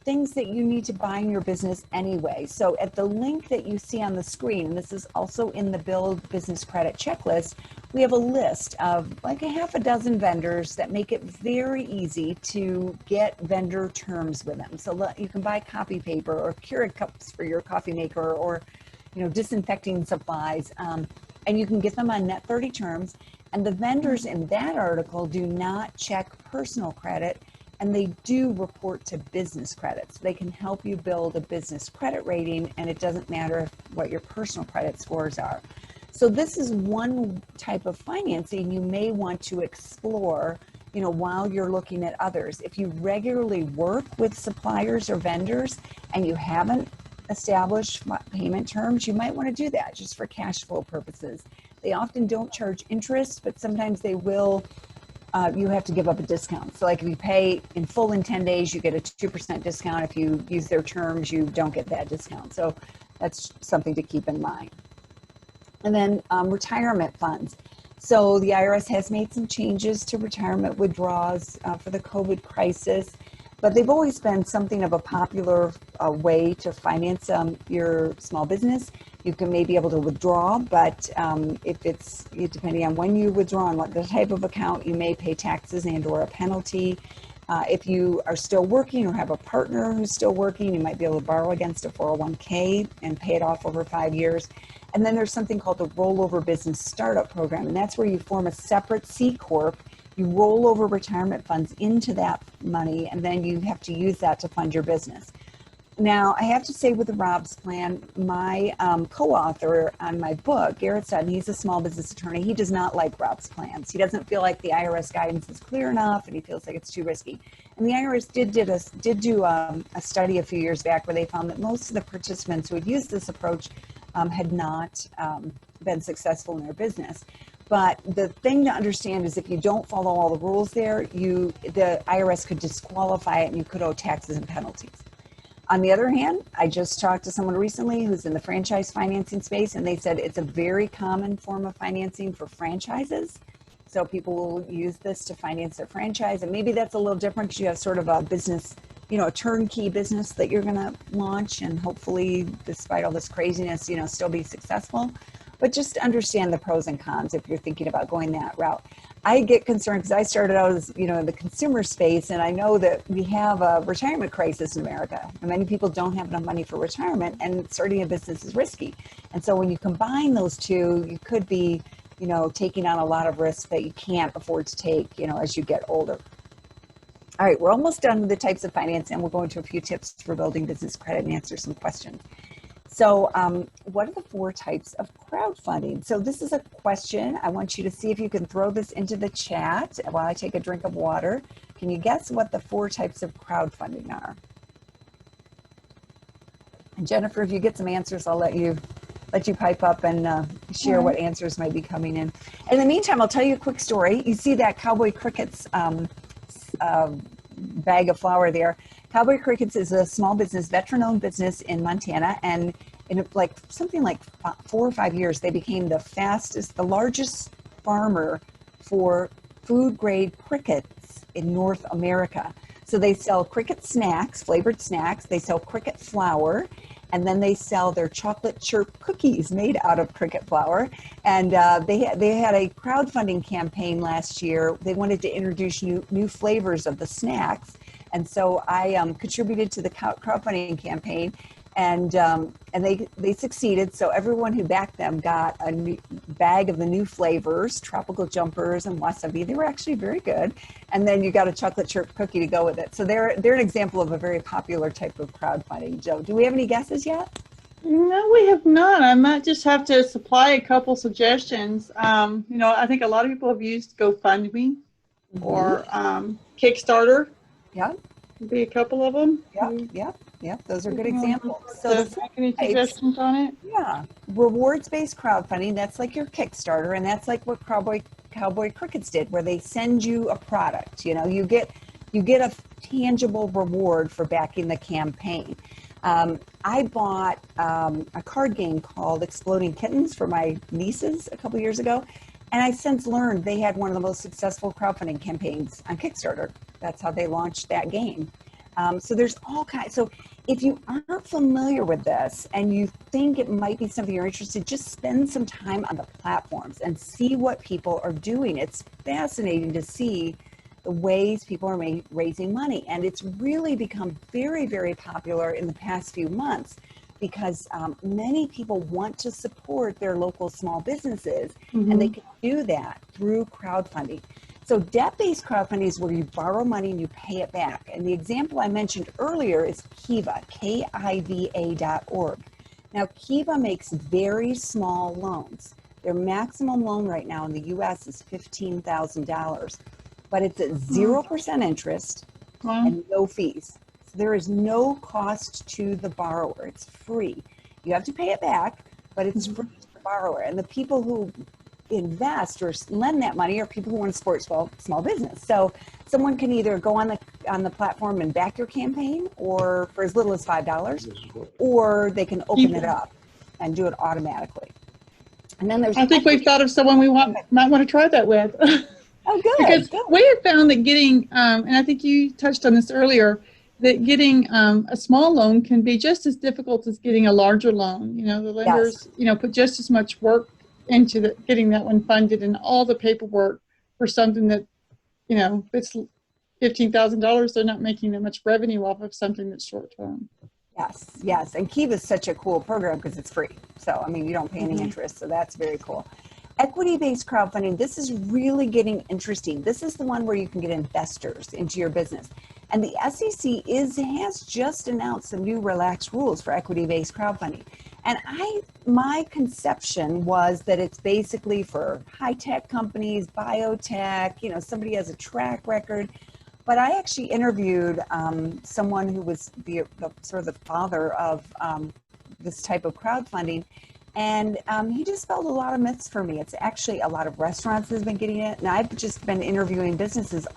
things that you need to buy in your business anyway. So at the link that you see on the screen, and this is also in the Build Business Credit Checklist, we have a list of like a half a dozen vendors that make it very easy to get vendor terms with them. So you can buy copy paper or Keurig cups for your coffee maker, or, you know, disinfecting supplies, and you can get them on net 30 terms. And the vendors in that article do not check personal credit, and they do report to business credit. So they can help you build a business credit rating, and it doesn't matter what your personal credit scores are. So this is one type of financing you may want to explore, you know, while you're looking at others. If you regularly work with suppliers or vendors and you haven't established payment terms, you might want to do that just for cash flow purposes. They often don't charge interest, but sometimes they will. You have to give up a discount. So like if you pay in full in 10 days, you get a 2% discount. If you use their terms, you don't get that discount. So that's something to keep in mind. And then retirement funds. So the IRS has made some changes to retirement withdrawals for the COVID crisis, but they've always been something of a popular way to finance your small business. You can maybe be able to withdraw, but if it's depending on when you withdraw and what the type of account, you may pay taxes and or a penalty. If you are still working or have a partner who's still working, you might be able to borrow against a 401k and pay it off over 5 years. And then there's something called the Rollover Business Startup Program, and that's where you form a separate C Corp. You roll over retirement funds into that money, and then you have to use that to fund your business. Now, I have to say with the Rob's Plan, my co-author on my book, Garrett Sutton, he's a small business attorney. He does not like Rob's Plans. He doesn't feel like the IRS guidance is clear enough, and he feels like it's too risky. And the IRS did do a study a few years back where they found that most of the participants who had used this approach had not been successful in their business. But the thing to understand is if you don't follow all the rules there, the IRS could disqualify it and you could owe taxes and penalties. On the other hand, I just talked to someone recently who's in the franchise financing space, and they said it's a very common form of financing for franchises. So people will use this to finance their franchise. And maybe that's a little different because you have sort of a business, you know, a turnkey business that you're going to launch and hopefully, despite all this craziness, you know, still be successful. But just understand the pros and cons if you're thinking about going that route. I get concerned because I started out as, you know, in the consumer space, and I know that we have a retirement crisis in America. And many people don't have enough money for retirement, and starting a business is risky. And so when you combine those two, you could be, you know, taking on a lot of risks that you can't afford to take, you know, as you get older. All right, we're almost done with the types of finance, and we'll go into a few tips for building business credit and answer some questions. So what are the 4 types of crowdfunding? So this is a question. I want you to see if you can throw this into the chat while I take a drink of water. Can you guess what the 4 types of crowdfunding are? And Jennifer, if you get some answers, I'll let you pipe up and share what answers might be coming in. In the meantime, I'll tell you a quick story. You see that Cowboy Crickets bag of flour there. Cowboy Crickets is a small business, veteran-owned business in Montana, and in like something like 4 or 5 years, they became the largest farmer for food-grade crickets in North America. So they sell cricket snacks, flavored snacks. They sell cricket flour, and then they sell their chocolate chirp cookies made out of cricket flour. And they had a crowdfunding campaign last year. They wanted to introduce new flavors of the snacks. And so I contributed to the crowdfunding campaign, and they succeeded. So everyone who backed them got a new bag of the new flavors, tropical jumpers and wasabi. They were actually very good. And then you got a chocolate chip cookie to go with it. So they're an example of a very popular type of crowdfunding. Joe, do we have any guesses yet? No, we have not. I might just have to supply a couple suggestions. You know, I think a lot of people have used GoFundMe or Kickstarter. Yeah. Would be a couple of them. Yeah. Those are good examples. So any suggestions on it? Yeah. Rewards-based crowdfunding, that's like your Kickstarter, and that's like what Cowboy Crickets did, where they send you a product. You know, you get a tangible reward for backing the campaign. I bought a card game called Exploding Kittens for my nieces a couple years ago, and I since learned they had one of the most successful crowdfunding campaigns on Kickstarter. That's how they launched that game. So there's all kinds. So if you aren't familiar with this and you think it might be something you're interested, just spend some time on the platforms and see what people are doing. It's fascinating to see the ways people are raising money. And it's really become very, very popular in the past few months because many people want to support their local small businesses, and they can do that through crowdfunding. So debt-based crowdfunding is where you borrow money and you pay it back. And the example I mentioned earlier is Kiva, KIVA.org. Now, Kiva makes very small loans. Their maximum loan right now in the U.S. is $15,000, but it's at 0% interest and no fees. So there is no cost to the borrower. It's free. You have to pay it back, but it's free to the borrower. And the people who invest or lend that money are people who want to support small business. So someone can either go on the platform and back your campaign, or for as little as $5, or they can open it up and do it automatically. And then there's I think we've thought of someone we might want to try that with. Oh, good. Because we have found that getting, and I think you touched on this earlier, that getting a small loan can be just as difficult as getting a larger loan. You know, the lenders, you know, put just as much work into getting that one funded and all the paperwork for something that, you know, if it's $15,000, they're not making that much revenue off of something that's short term. Yes. And Kiva is such a cool program because it's free. So, I mean, you don't pay any interest. So that's very cool. Equity-based crowdfunding, this is really getting interesting. This is the one where you can get investors into your business. And the SEC has just announced some new relaxed rules for equity-based crowdfunding. And my conception was that it's basically for high-tech companies, biotech, you know, somebody has a track record. But I actually interviewed someone who was the sort of the father of this type of crowdfunding. And he dispelled a lot of myths for me. It's actually a lot of restaurants has been getting it. And I've just been interviewing businesses.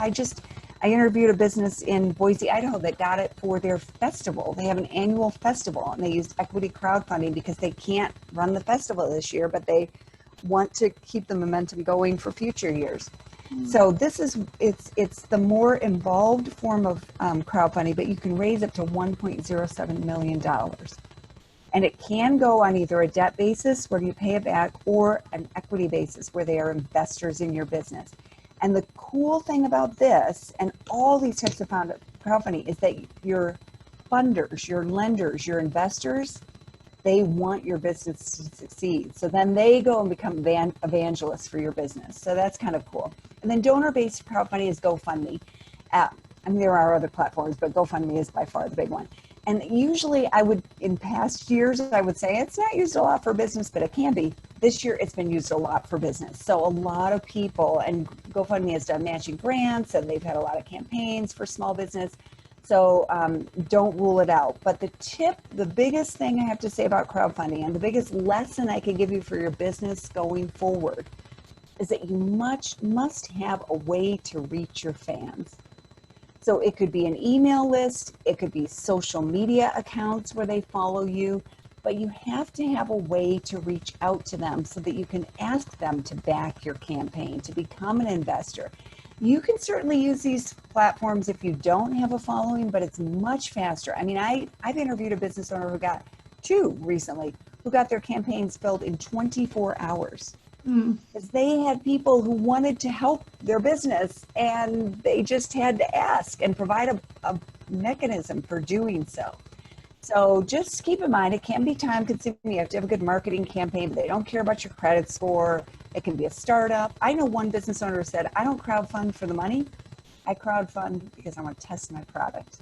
I interviewed a business in Boise, Idaho that got it for their festival. They have an annual festival and they used equity crowdfunding because they can't run the festival this year, but they want to keep the momentum going for future years. So this is, it's the more involved form of crowdfunding, but you can raise up to $1.07 million. And it can go on either a debt basis where you pay it back or an equity basis where they are investors in your business. And the cool thing about this and all these types of crowdfunding is that your funders, your lenders, your investors, they want your business to succeed. So then they go and become evangelists for your business. So that's kind of cool. And then donor-based crowdfunding is GoFundMe. I mean, there are other platforms, but GoFundMe is by far the big one. And usually in past years, I would say it's not used a lot for business, but it can be. This year, it's been used a lot for business. So a lot of people, and GoFundMe has done matching grants, and they've had a lot of campaigns for small business. So don't rule it out. But the biggest thing I have to say about crowdfunding, and the biggest lesson I can give you for your business going forward, is that you must have a way to reach your fans. So it could be an email list, it could be social media accounts where they follow you, but you have to have a way to reach out to them so that you can ask them to back your campaign, to become an investor. You can certainly use these platforms if you don't have a following, but it's much faster. I mean, I've interviewed a business owner who got two recently, who got their campaigns filled in 24 hours. Because they had people who wanted to help their business and they just had to ask and provide a mechanism for doing so. So just keep in mind, it can be time consuming. You have to have a good marketing campaign, but they don't care about your credit score. It can be a startup. I know one business owner said, I don't crowdfund for the money. I crowdfund because I want to test my product.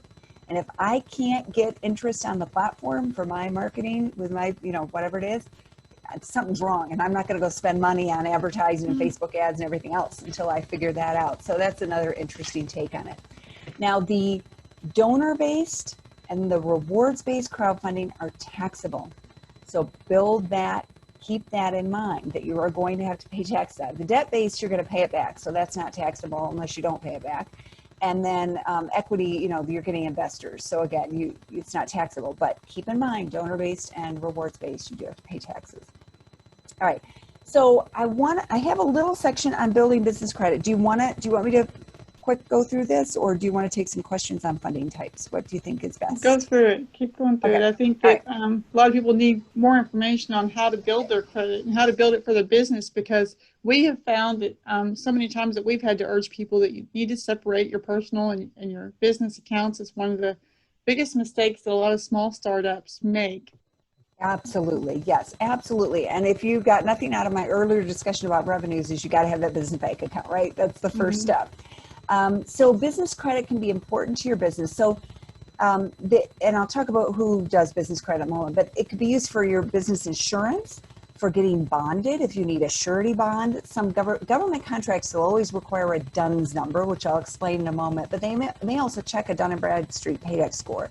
And if I can't get interest on the platform for my marketing with my, whatever it is, something's wrong, and I'm not going to go spend money on advertising and Facebook ads and everything else until I figure that out. So that's another interesting take on it. Now, the donor-based and the rewards-based crowdfunding are taxable. So build that, keep that in mind, that you are going to have to pay tax on. The debt-based, you're going to pay it back, so that's not taxable unless you don't pay it back. And then equity, you're getting investors. So again, it's not taxable, but keep in mind, donor-based and rewards-based, you do have to pay taxes. All right. So I have a little section on building business credit. Do you want me to quick go through this, or do you want to take some questions on funding types? What do you think is best? Go through it. Keep going through it. I think that a lot of people need more information on how to build their credit and how to build it for their business, because we have found that so many times that we've had to urge people that you need to separate your personal and your business accounts. It's one of the biggest mistakes that a lot of small startups make. Absolutely. Yes, absolutely. And if you got nothing out of my earlier discussion about revenues, is you got to have that business bank account, right? That's the first step. So business credit can be important to your business. So, and I'll talk about who does business credit in a moment, but it could be used for your business insurance, for getting bonded if you need a surety bond. Some government contracts will always require a DUNS number, which I'll explain in a moment, but they may also check a Dun & Bradstreet paydex score.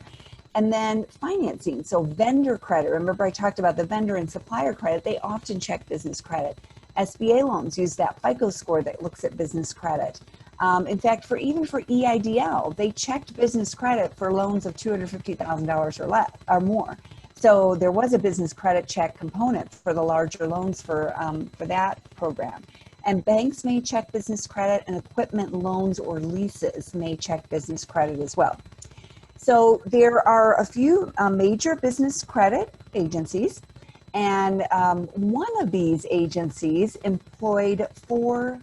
And then financing, so vendor credit. Remember I talked about the vendor and supplier credit. They often check business credit. SBA loans use that FICO score that looks at business credit. In fact, even for EIDL, they checked business credit for loans of $250,000 or less or more. So there was a business credit check component for the larger loans for that program. And banks may check business credit, and equipment loans or leases may check business credit as well. So there are a few major business credit agencies, and one of these agencies employed 4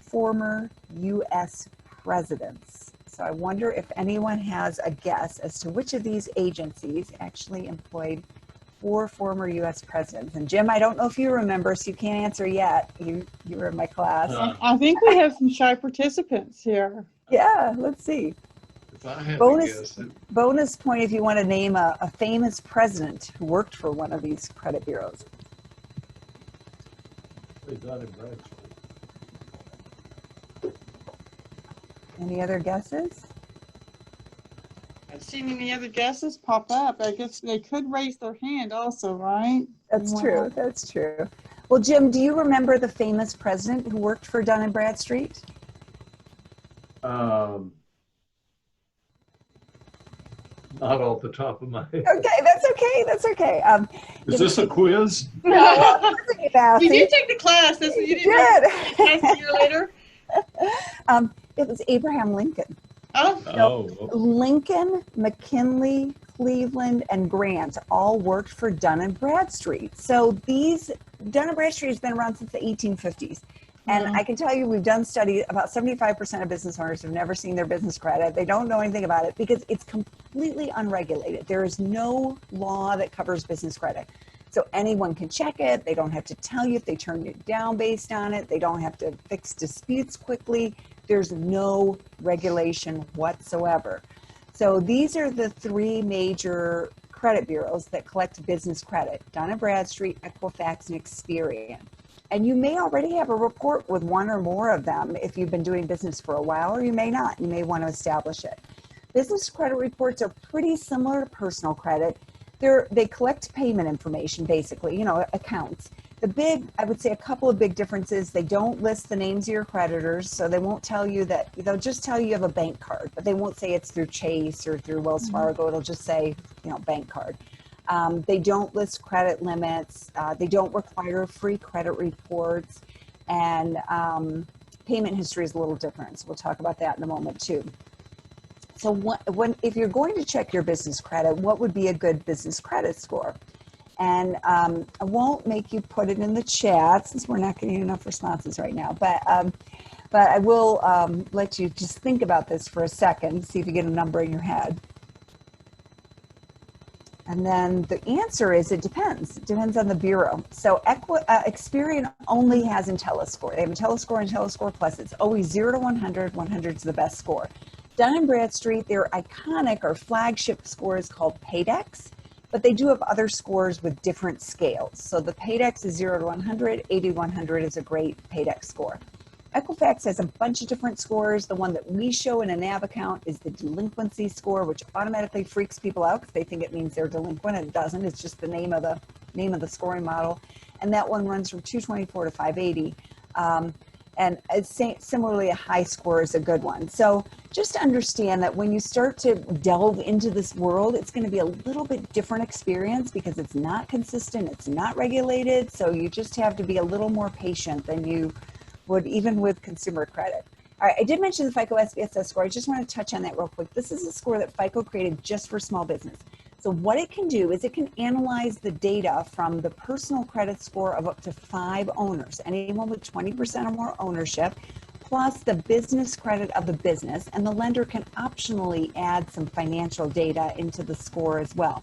former U.S. presidents. So I wonder if anyone has a guess as to which of these agencies actually employed 4 former U.S. presidents. And Jim, I don't know if you remember, so you can't answer yet. You were in my class. I think we have some shy participants here. Yeah, let's see. If I had Bonus point if you want to name a famous president who worked for one of these credit bureaus. Any other guesses? I've seen any other guesses pop up. I guess they could raise their hand also, right? That's true. That's true. Well, Jim, do you remember the famous president who worked for Dun & Bradstreet? Not not off the top of my head. Okay, that's okay. That's okay. Is this a quiz? No, well, You did take the class. That's what you did. did. A year later. It was Abraham Lincoln. Oh. Oh, Lincoln, McKinley, Cleveland, and Grant all worked for Dun & Bradstreet. So these, Dun & Bradstreet has been around since the 1850s. And I can tell you, we've done studies, about 75% of business owners have never seen their business credit. They don't know anything about it because it's completely unregulated. There is no law that covers business credit. So anyone can check it. They don't have to tell you if they turn it down based on it. They don't have to fix disputes quickly. There's no regulation whatsoever. So these are the three major credit bureaus that collect business credit: Dun & Bradstreet, Equifax, and Experian. And you may already have a report with one or more of them if you've been doing business for a while, or you may not. You may want to establish it. Business credit reports are pretty similar to personal credit. They collect payment information, basically, accounts. I would say a couple of big differences: they don't list the names of your creditors, so they won't tell you that. They'll just tell you have a bank card, but they won't say it's through Chase or through Wells Fargo. It'll just say, bank card. They don't list credit limits. They don't require free credit reports, and payment history is a little different. So we'll talk about that in a moment too. So if you're going to check your business credit, what would be a good business credit score? And I won't make you put it in the chat since we're not getting enough responses right now, but I will let you just think about this for a second, see if you get a number in your head. And then the answer is it depends. It depends on the bureau. So Experian only has IntelliScore. They have IntelliScore and IntelliScore Plus. It's always 0 to 100. 100 is the best score. Dun & Bradstreet, their iconic or flagship score is called Paydex, but they do have other scores with different scales. So the Paydex is 0 to 100. 80 to 100 is a great Paydex score. Equifax has a bunch of different scores. The one that we show in a NAV account is the delinquency score, which automatically freaks people out because they think it means they're delinquent, and it doesn't. It's just the name of the scoring model, and that one runs from 224 to 580. And similarly, a high score is a good one. So just understand that when you start to delve into this world, it's going to be a little bit different experience because it's not consistent, it's not regulated. So you just have to be a little more patient than you would even with consumer credit. All right, I did mention the FICO SBSS score. I just want to touch on that real quick. This is a score that FICO created just for small business. So what it can do is it can analyze the data from the personal credit score of up to 5 owners, anyone with 20% or more ownership, plus the business credit of the business, and the lender can optionally add some financial data into the score as well.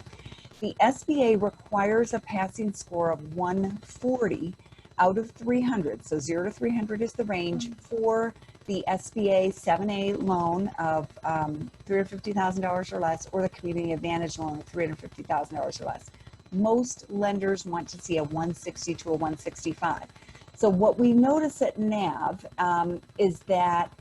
The SBA requires a passing score of 140 out of 300, so 0 to 300 is the range for the SBA 7A loan of $350,000 or less, or the Community Advantage loan of $350,000 or less. Most lenders want to see a 160 to a 165. So what we notice at NAV is that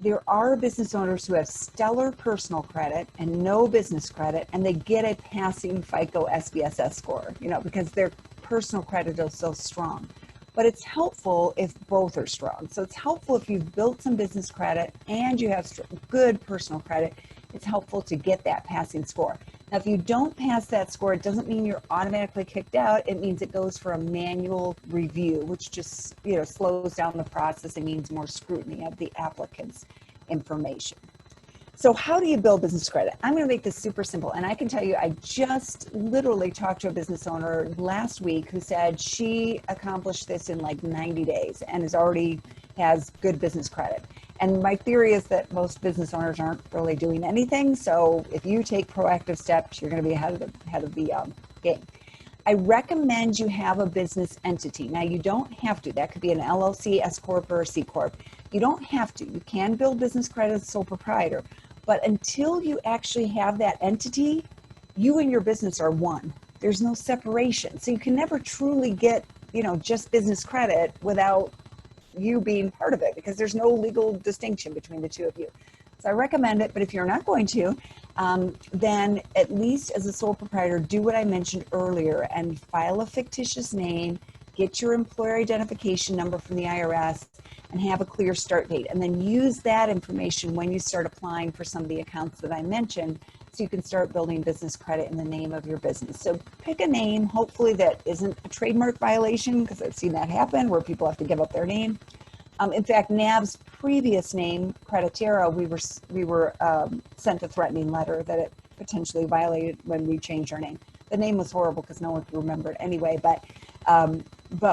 there are business owners who have stellar personal credit and no business credit, and they get a passing FICO SBSS score, because their personal credit is so strong. But it's helpful if both are strong. So it's helpful if you've built some business credit and you have good personal credit. It's helpful to get that passing score. Now, if you don't pass that score, it doesn't mean you're automatically kicked out. It means it goes for a manual review, which just slows down the process and means more scrutiny of the applicant's information. So how do you build business credit? I'm going to make this super simple. And I can tell you, I just literally talked to a business owner last week who said she accomplished this in like 90 days and has good business credit. And my theory is that most business owners aren't really doing anything. So if you take proactive steps, you're going to be ahead of the game. I recommend you have a business entity. Now, you don't have to. That could be an LLC, S Corp, or a C Corp. You don't have to. You can build business credit as a sole proprietor. But until you actually have that entity, you and your business are one. There's no separation. So you can never truly get, just business credit without you being part of it, because there's no legal distinction between the two of you. So I recommend it, but if you're not going to, then at least as a sole proprietor, do what I mentioned earlier and file a fictitious name, get your employer identification number from the IRS, and have a clear start date. And then use that information when you start applying for some of the accounts that I mentioned, so you can start building business credit in the name of your business. So pick a name, hopefully that isn't a trademark violation, because I've seen that happen where people have to give up their name. In fact, NAV's previous name, Creditera, we were sent a threatening letter that it potentially violated when we changed our name. The name was horrible because no one could remember it anyway, but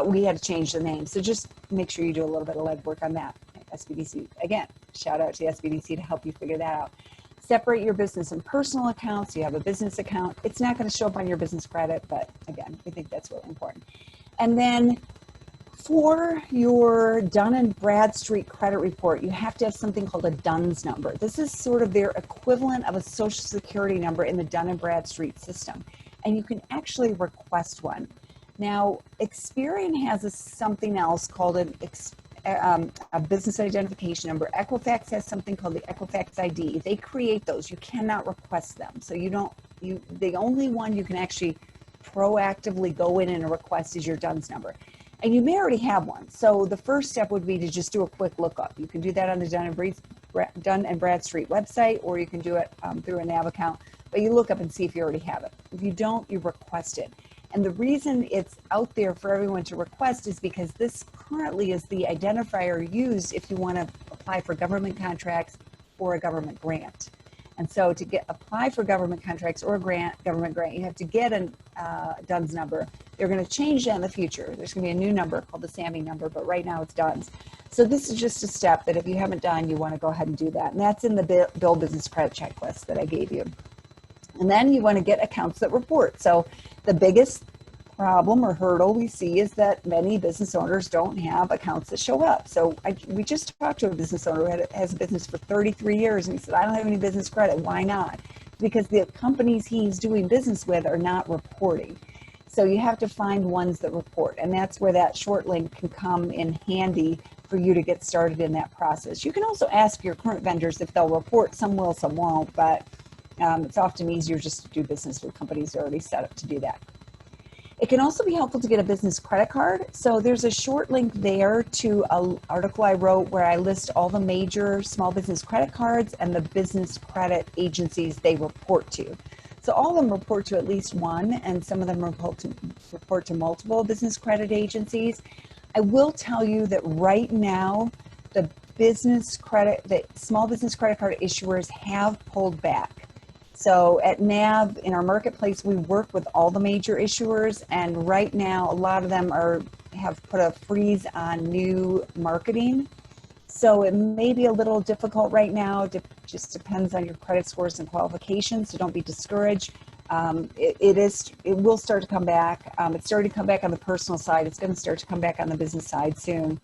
we had to change the name. So just make sure you do a little bit of legwork on that. SBDC, again, shout out to the SBDC to help you figure that out. Separate your business and personal accounts. You have a business account. It's not going to show up on your business credit, but again, we think that's really important. And then for your Dun & Bradstreet credit report, you have to have something called a DUNS number. This is sort of their equivalent of a Social Security number in the Dun & Bradstreet system. And you can actually request one. Now, Experian has something else called a business identification number. Equifax has something called the Equifax ID. They create those. You cannot request them. So the only one you can actually proactively go in and request is your DUNS number. And you may already have one. So the first step would be to just do a quick lookup. You can do that on the Dun & Bradstreet website, or you can do it through a NAV account. But you look up and see if you already have it. If you don't, you request it. And the reason it's out there for everyone to request is because this currently is the identifier used if you want to apply for government contracts or a government grant. And so to apply for government contracts or a government grant, you have to get a DUNS number. They're going to change that in the future. There's going to be a new number called the SAMI number, but right now it's DUNS. So this is just a step that if you haven't done, you want to go ahead and do that. And that's in the Build Business Credit Checklist that I gave you. And then you want to get accounts that report. So the biggest problem or hurdle we see is that many business owners don't have accounts that show up. So we just talked to a business owner who has a business for 33 years, and he said, I don't have any business credit. Why not? Because the companies he's doing business with are not reporting. So you have to find ones that report, and that's where that short link can come in handy for you to get started in that process. You can also ask your current vendors if they'll report. Some will, some won't, but it's often easier just to do business with companies that are already set up to do that. It can also be helpful to get a business credit card. So there's a short link there to an article I wrote where I list all the major small business credit cards and the business credit agencies they report to. So all of them report to at least one, and some of them report to multiple business credit agencies. I will tell you that right now, the small business credit card issuers have pulled back. So at NAV, in our marketplace, we work with all the major issuers, and right now, a lot of them have put a freeze on new marketing. So it may be a little difficult right now. It just depends on your credit scores and qualifications, so don't be discouraged. It will start to come back. It's starting to come back on the personal side. It's going to start to come back on the business side soon.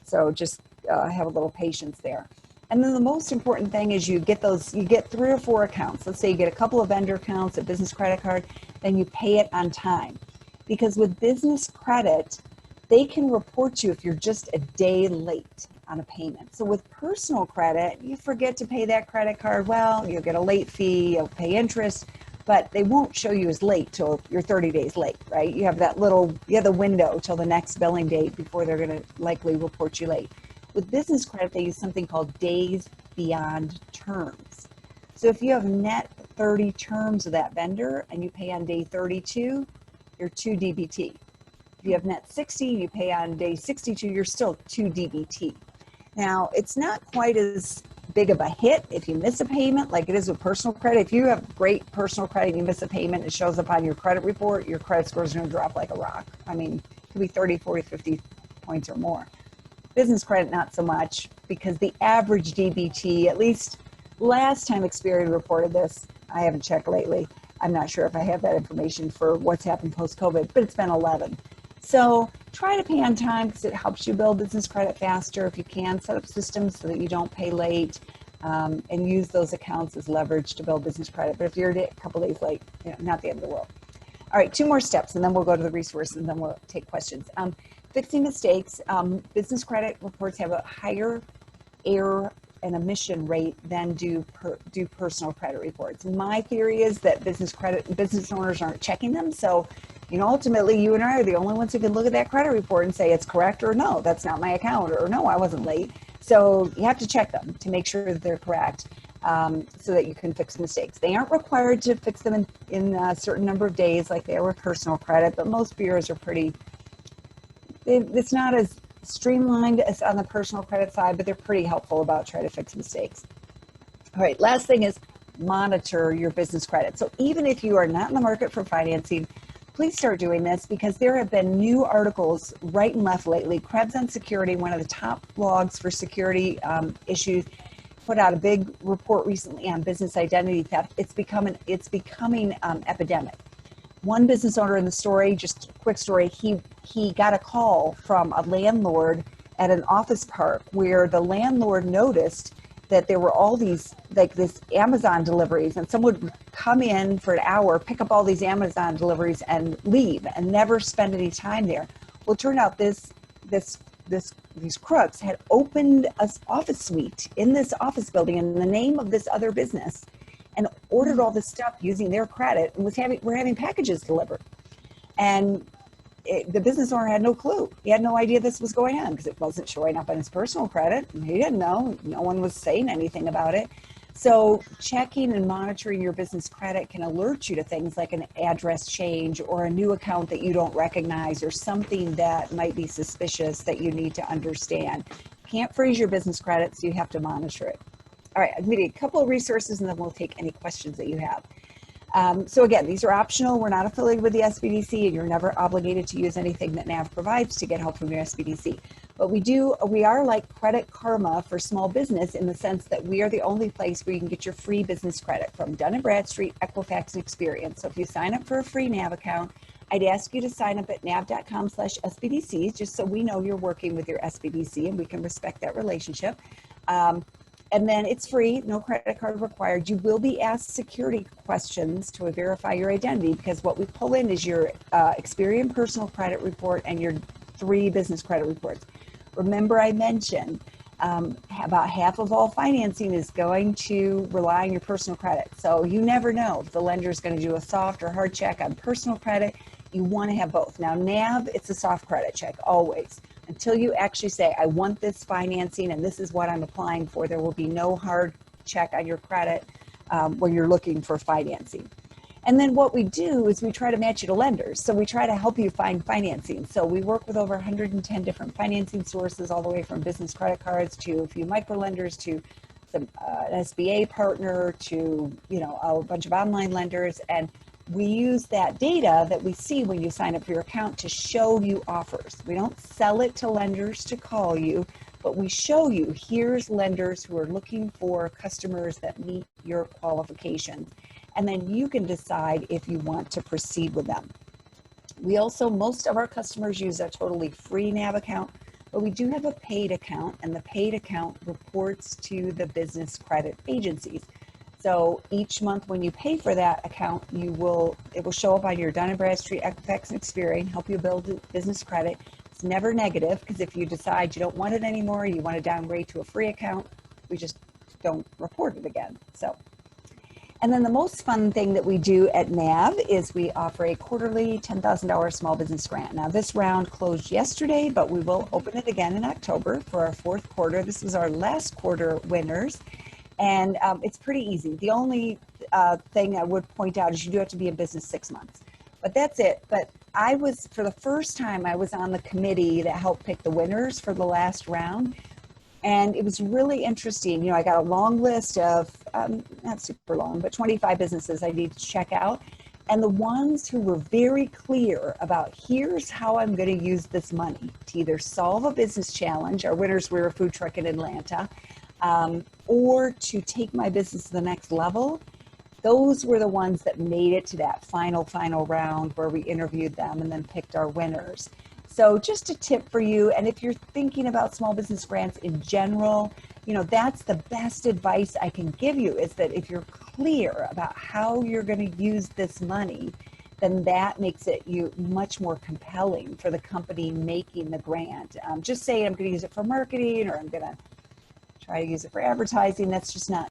So just have a little patience there. And then the most important thing is you get 3 or 4 accounts. Let's say you get a couple of vendor accounts, a business credit card, then you pay it on time. Because with business credit, they can report you if you're just a day late on a payment. So with personal credit, you forget to pay that credit card, well, you'll get a late fee, you'll pay interest, but they won't show you as late till you're 30 days late, right? You have the window till the next billing date before they're going to likely report you late. With business credit, they use something called days beyond terms. So if you have net 30 terms of that vendor and you pay on day 32, you're 2 DBT. If you have net 60, you pay on day 62, you're still 2 DBT. Now, it's not quite as big of a hit if you miss a payment like it is with personal credit. If you have great personal credit and you miss a payment, it shows up on your credit report, your credit score is going to drop like a rock. I mean, it could be 30, 40, 50 points or more. Business credit, not so much, because the average DBT, at least last time Experian reported this, I haven't checked lately. I'm not sure if I have that information for what's happened post-COVID, but it's been 11. So try to pay on time because it helps you build business credit faster. If you can, set up systems so that you don't pay late, and use those accounts as leverage to build business credit. But if you're a couple days late, not the end of the world. All right, 2 more steps, and then we'll go to the resources, and then we'll take questions. Fixing mistakes. Business credit reports have a higher error and omission rate than do personal credit reports. And my theory is that business owners aren't checking them. So You know, ultimately, you and I are the only ones who can look at that credit report and say it's correct, or no, that's not my account, or no, I wasn't late. So you have to check them to make sure that they're correct, so that you can fix mistakes. They aren't required to fix them in a certain number of days like they are with personal credit, but most bureaus are it's not as streamlined as on the personal credit side, but they're pretty helpful about trying to fix mistakes. All right, last thing is monitor your business credit. So even if you are not in the market for financing, please start doing this, because there have been new articles right and left lately. Krebs on Security, one of the top blogs for security issues, put out a big report recently on business identity theft. It's becoming epidemic. One business owner in the story, just a quick story, he got a call from a landlord at an office park where the landlord noticed that there were all these, like this Amazon deliveries, and someone would come in for an hour, pick up all these Amazon deliveries and leave and never spend any time there. Well, it turned out these crooks had opened an office suite in this office building in the name of this other business and ordered all this stuff using their credit, and we're having packages delivered. And the business owner had no clue. He had no idea this was going on because it wasn't showing up on his personal credit. He didn't know. No one was saying anything about it. So checking and monitoring your business credit can alert you to things like an address change or a new account that you don't recognize, or something that might be suspicious that you need to understand. You can't freeze your business credit, so you have to monitor it. All right, I'll give you a couple of resources and then we'll take any questions that you have. So again, these are optional. We're not affiliated with the SBDC, and you're never obligated to use anything that NAV provides to get help from your SBDC. But we are like Credit Karma for small business, in the sense that we are the only place where you can get your free business credit from Dun & Bradstreet, Equifax, and Experian. So if you sign up for a free NAV account, I'd ask you to sign up at nav.com/SBDC, just so we know you're working with your SBDC and we can respect that relationship. And then it's free, no credit card required. You will be asked security questions to verify your identity, because what we pull in is your Experian personal credit report and your 3 business credit reports. Remember, I mentioned about half of all financing is going to rely on your personal credit. So you never know if the lender is going to do a soft or hard check on personal credit. You want to have both. Now, NAV, it's a soft credit check always. Until you actually say, I want this financing and this is what I'm applying for, there will be no hard check on your credit when you're looking for financing. And then what we do is we try to match you to lenders. So we try to help you find financing. So we work with over 110 different financing sources, all the way from business credit cards to a few micro lenders to some an SBA partner to, a bunch of online lenders. And we use that data that we see when you sign up for your account to show you offers. We don't sell it to lenders to call you, but we show you, here's lenders who are looking for customers that meet your qualifications. And then you can decide if you want to proceed with them. Most of our customers use a totally free NAV account, but we do have a paid account, and the paid account reports to the business credit agencies. So each month when you pay for that account, it will show up on your Dun & Bradstreet, Equifax, and Experian, help you build business credit. It's never negative, because if you decide you don't want it anymore, you want to downgrade to a free account, we just don't report it again. And then the most fun thing that we do at NAV is we offer a quarterly $10,000 small business grant. Now, this round closed yesterday, but we will open it again in October for our 4th quarter. This was our last quarter winners. And it's pretty easy. The only thing I would point out is you do have to be in business 6 months. But that's it. But for the first time, I was on the committee that helped pick the winners for the last round. And it was really interesting. I got a long list of, not super long, but 25 businesses I need to check out. And the ones who were very clear about, here's how I'm going to use this money to either solve a business challenge. Our winners were a food truck in Atlanta. Or to take my business to the next level, those were the ones that made it to that final round where we interviewed them and then picked our winners. So just a tip for you, and if you're thinking about small business grants in general, that's the best advice I can give you, is that if you're clear about how you're going to use this money, then that makes it much more compelling for the company making the grant. Just saying I'm going to use it for marketing, or I'm going to try to use it for advertising, that's just not